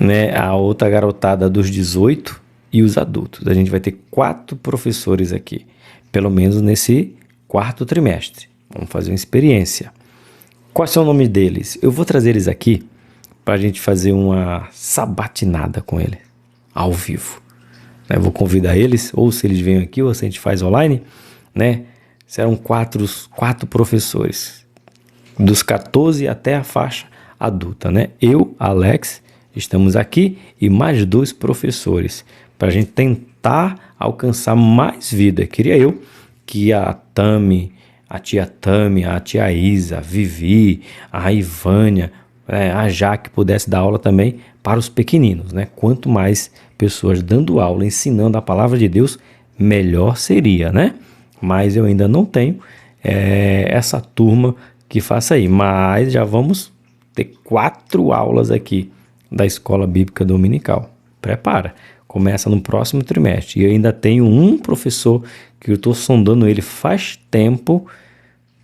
Speaker 1: né? A outra garotada dos 18 e os adultos. A gente vai ter 4 professores aqui, pelo menos nesse quarto trimestre. Vamos fazer uma experiência. Qual é o nome deles? Eu vou trazer eles aqui para a gente fazer uma sabatinada com eles, ao vivo. Eu vou convidar eles, ou se eles vêm aqui, ou se a gente faz online, né? Serão 4 professores, dos 14 até a faixa adulta, né? Eu, Alex, estamos aqui e mais 2 professores, para a gente tentar alcançar mais vida. Queria eu que a Tami, a tia Isa, a Vivi, a Ivânia, a Jaque pudesse dar aula também para os pequeninos, né? Quanto mais pessoas dando aula, ensinando a palavra de Deus, melhor seria, né? Mas eu ainda não tenho essa turma que faça aí. Mas já vamos ter 4 aulas aqui da Escola Bíblica Dominical. Prepara, começa no próximo trimestre. E eu ainda tenho um professor que eu estou sondando ele faz tempo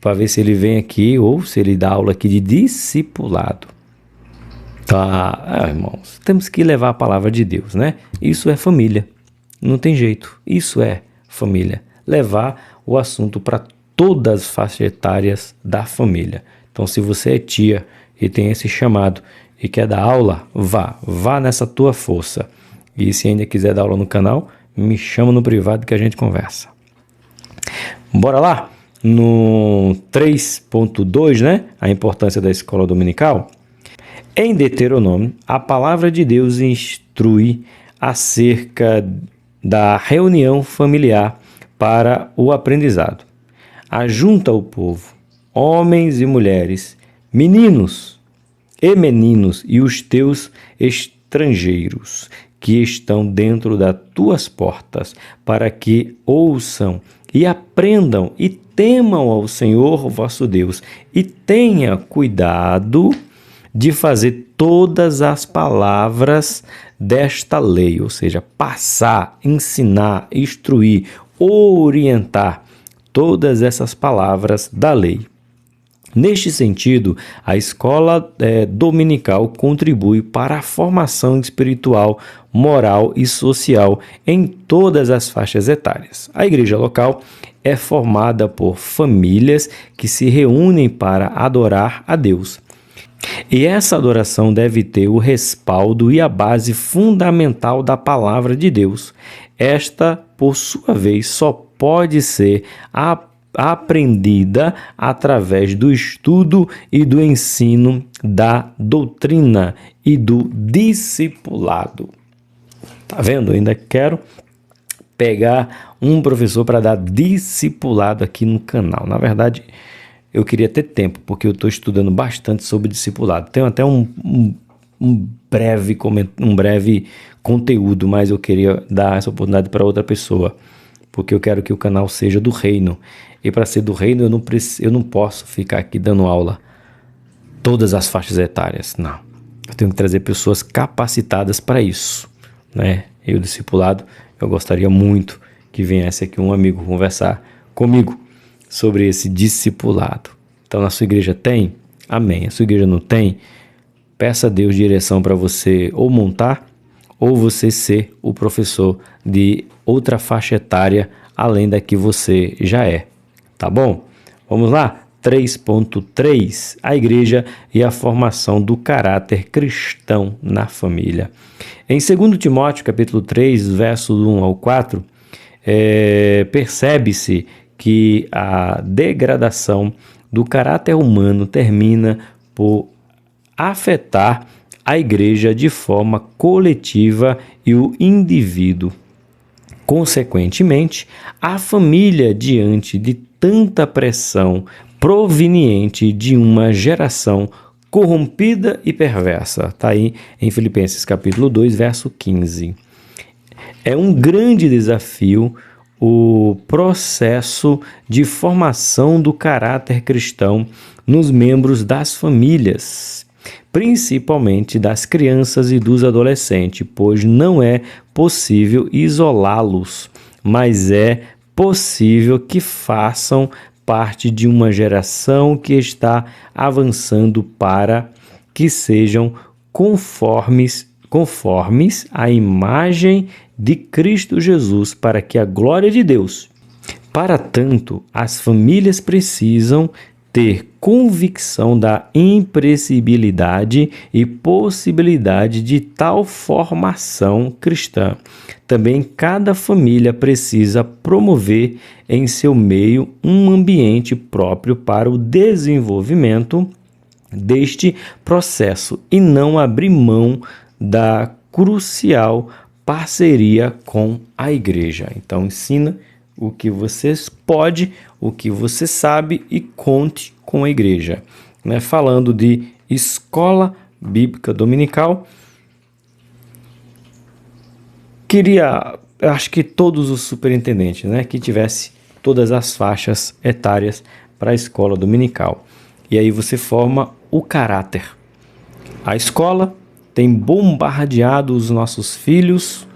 Speaker 1: para ver se ele vem aqui ou se ele dá aula aqui de discipulado. Tá, irmãos, temos que levar a palavra de Deus, né? Isso é família, não tem jeito. Isso é família, levar o assunto para todas as faixas etárias da família. Então, se você é tia e tem esse chamado e quer dar aula, vá nessa tua força. E se ainda quiser dar aula no canal, me chama no privado que a gente conversa. Bora lá? No 3.2, né? A importância da escola dominical. Em Deuteronômio, a palavra de Deus instrui acerca da reunião familiar para o aprendizado. Ajunta o povo, homens e mulheres, meninos e os teus estrangeiros que estão dentro das tuas portas, para que ouçam e aprendam e temam ao Senhor vosso Deus, e tenha cuidado de fazer todas as palavras desta lei, ou seja, passar, ensinar, instruir, orientar todas essas palavras da lei. Neste sentido, a escola dominical contribui para a formação espiritual, moral e social em todas as faixas etárias. A igreja local é formada por famílias que se reúnem para adorar a Deus. E essa adoração deve ter o respaldo e a base fundamental da palavra de Deus. Esta, por sua vez, só pode ser aprendida através do estudo e do ensino da doutrina e do discipulado. Tá vendo? Eu ainda quero pegar um professor para dar discipulado aqui no canal. Na verdade, eu queria ter tempo, porque eu estou estudando bastante sobre discipulado. Tenho até um breve conteúdo, mas eu queria dar essa oportunidade para outra pessoa, porque eu quero que o canal seja do reino. E para ser do reino, eu não posso ficar aqui dando aula todas as faixas etárias. Não. Eu tenho que trazer pessoas capacitadas para isso, né? E o discipulado, eu gostaria muito que viesse aqui um amigo conversar comigo sobre esse discipulado. Então, na sua igreja tem? Amém. A sua igreja não tem? Peça a Deus direção para você ou montar, ou você ser o professor de outra faixa etária, além da que você já é. Tá bom? Vamos lá? 3.3. A igreja e a formação do caráter cristão na família. Em 2 Timóteo, capítulo 3, versos 1 ao 4, percebe-se que a degradação do caráter humano termina por afetar a igreja de forma coletiva e o indivíduo. Consequentemente, a família, diante de tanta pressão proveniente de uma geração corrompida e perversa. Está aí em Filipenses capítulo 2, verso 15. É um grande desafio o processo de formação do caráter cristão nos membros das famílias, principalmente das crianças e dos adolescentes, pois não é possível isolá-los, mas é possível que façam parte de uma geração que está avançando para que sejam conformes à imagem de Cristo Jesus, para que a glória de Deus. Para tanto, as famílias precisam ter convicção da imprescindibilidade e possibilidade de tal formação cristã. Também cada família precisa promover em seu meio um ambiente próprio para o desenvolvimento deste processo e não abrir mão da crucial parceria com a igreja. Então, ensina o que você pode, o que você sabe e conte com a igreja. Falando de escola bíblica dominical, acho que todos os superintendentes, que tivesse todas as faixas etárias para a escola dominical. E aí você forma o caráter. A escola tem bombardeado os nossos filhos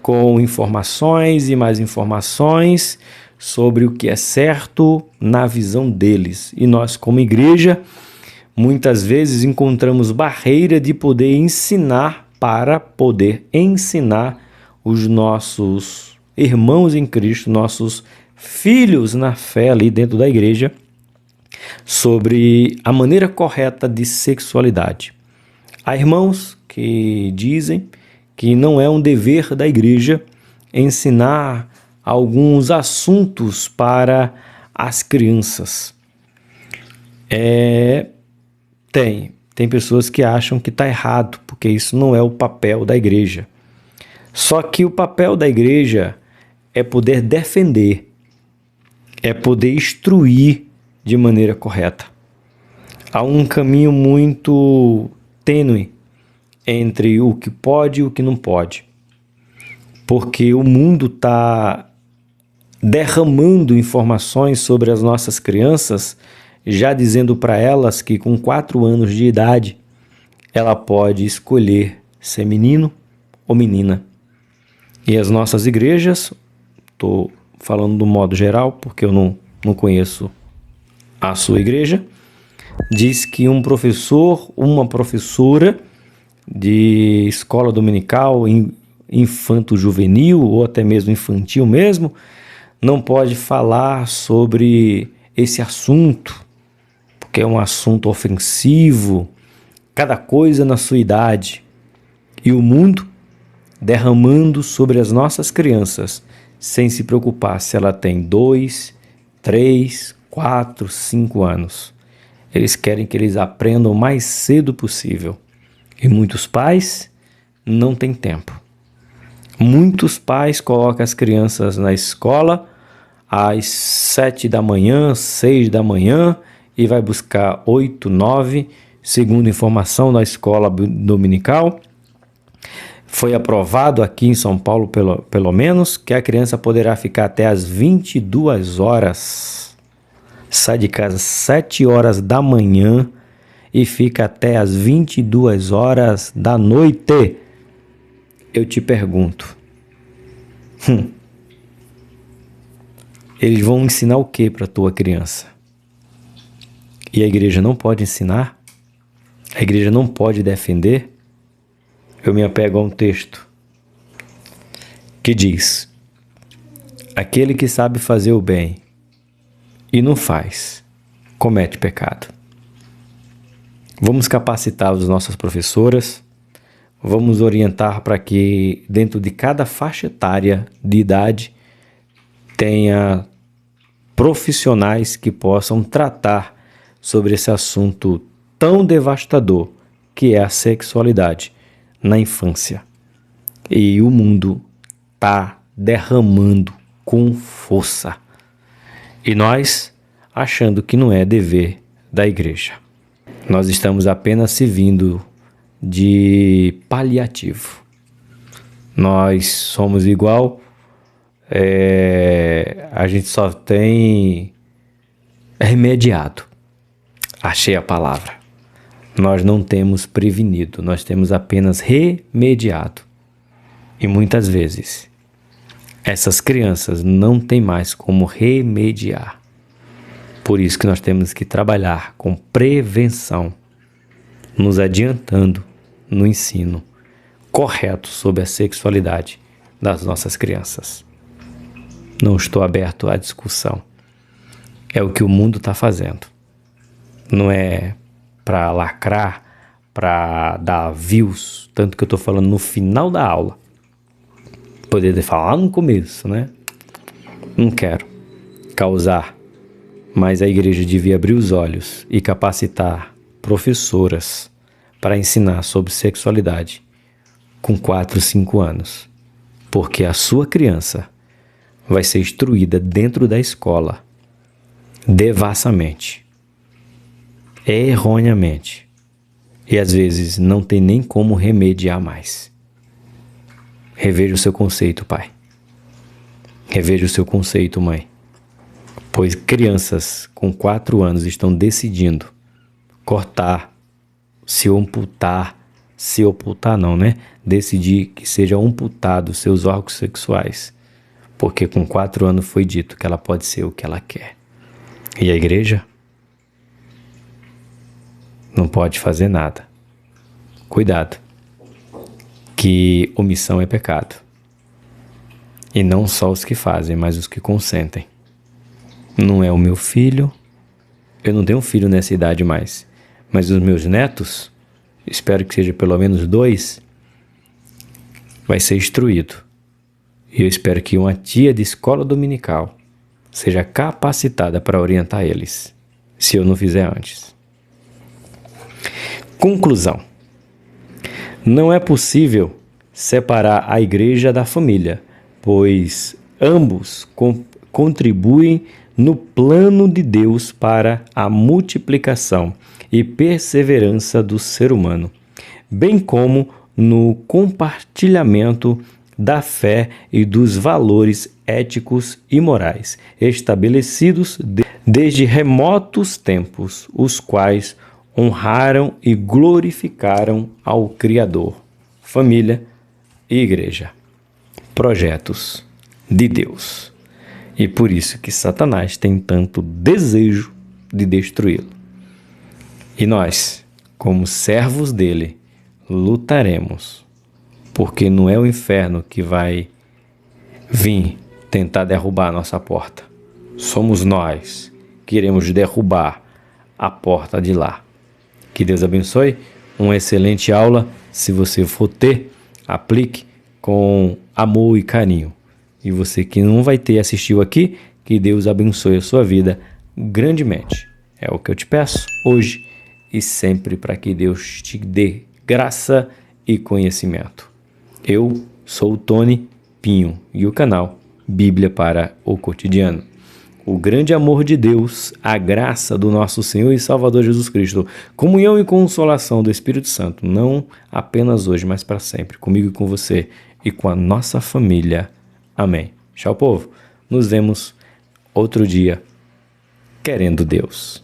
Speaker 1: com informações e mais informações sobre o que é certo na visão deles. E nós, como igreja, muitas vezes encontramos barreira de poder ensinar para poder ensinar os nossos irmãos em Cristo, nossos filhos na fé ali dentro da igreja, sobre a maneira correta de sexualidade. Há irmãos que dizem que não é um dever da igreja ensinar alguns assuntos para as crianças. Tem pessoas que acham que está errado, porque isso não é o papel da igreja. Só que o papel da igreja é poder defender, é poder instruir de maneira correta. Há um caminho muito tênue entre o que pode e o que não pode. Porque o mundo está derramando informações sobre as nossas crianças, já dizendo para elas que com 4 anos de idade ela pode escolher ser menino ou menina. E as nossas igrejas, estou falando do modo geral, porque eu não conheço a sua igreja, diz que um professor, uma professora de escola dominical, infanto-juvenil ou até mesmo infantil mesmo, não pode falar sobre esse assunto, porque é um assunto ofensivo, cada coisa na sua idade. E o mundo derramando sobre as nossas crianças, sem se preocupar se ela tem 2, 3, 4, 5 anos. Eles querem que eles aprendam o mais cedo possível. E muitos pais não têm tempo. Muitos pais colocam as crianças na escola às 7 da manhã, 6 da manhã e vai buscar 8, 9, segundo informação da escola dominical. Foi aprovado aqui em São Paulo, pelo menos, que a criança poderá ficar até às 22 horas. Sai de casa às 7 horas da manhã e fica até às 22 horas da noite. Eu te pergunto, eles vão ensinar o que para a tua criança? E a igreja não pode ensinar? A igreja não pode defender? Eu me apego a um texto que diz: aquele que sabe fazer o bem e não faz, comete pecado. Vamos capacitar as nossas professoras, vamos orientar para que dentro de cada faixa etária de idade tenha profissionais que possam tratar sobre esse assunto tão devastador que é a sexualidade na infância. E o mundo está derramando com força. E nós achando que não é dever da igreja. Nós estamos apenas servindo de paliativo. Nós somos igual a gente só tem remediado. Achei a palavra. Nós não temos prevenido, nós temos apenas remediado. E muitas vezes, essas crianças não têm mais como remediar. Por isso que nós temos que trabalhar com prevenção, nos adiantando no ensino correto sobre a sexualidade das nossas crianças. Não estou aberto à discussão. É o que o mundo está fazendo. Não é para lacrar, para dar views, tanto que eu estou falando no final da aula. Poderia falar no começo, né? Não quero causar, mas a igreja devia abrir os olhos e capacitar professoras para ensinar sobre sexualidade com 4, 5 anos, porque a sua criança vai ser instruída dentro da escola devassamente, erroneamente, e às vezes não tem nem como remediar mais. Reveja o seu conceito, pai. Reveja o seu conceito, mãe. Pois crianças com 4 anos estão decidindo cortar, se amputar não, né? Decidir que sejam amputados seus órgãos sexuais. Porque com 4 anos foi dito que ela pode ser o que ela quer. E a igreja não pode fazer nada. Cuidado, que omissão é pecado. E não só os que fazem, mas os que consentem. Não é o meu filho, eu não tenho um filho nessa idade mais, mas os meus netos, espero que seja pelo menos 2, vai ser instruído. E eu espero que uma tia de escola dominical seja capacitada para orientar eles, se eu não fizer antes. Conclusão. Não é possível separar a igreja da família, pois ambos contribuem no plano de Deus para a multiplicação e perseverança do ser humano, bem como no compartilhamento da fé e dos valores éticos e morais estabelecidos desde remotos tempos, os quais honraram e glorificaram ao Criador, família e igreja, projetos de Deus. E por isso que Satanás tem tanto desejo de destruí-lo. E nós, como servos dele, lutaremos, porque não é o inferno que vai vir tentar derrubar a nossa porta. Somos nós que iremos derrubar a porta de lá. Que Deus abençoe, uma excelente aula. Se você for ter, aplique com amor e carinho. E você que não vai ter, assistiu aqui, que Deus abençoe a sua vida grandemente. É o que eu te peço hoje e sempre, para que Deus te dê graça e conhecimento. Eu sou o Tony Pinho e o canal Bíblia para o Cotidiano. O grande amor de Deus, a graça do nosso Senhor e Salvador Jesus Cristo, comunhão e consolação do Espírito Santo, não apenas hoje, mas para sempre, comigo e com você e com a nossa família. Amém. Tchau, povo. Nos vemos outro dia, querendo Deus.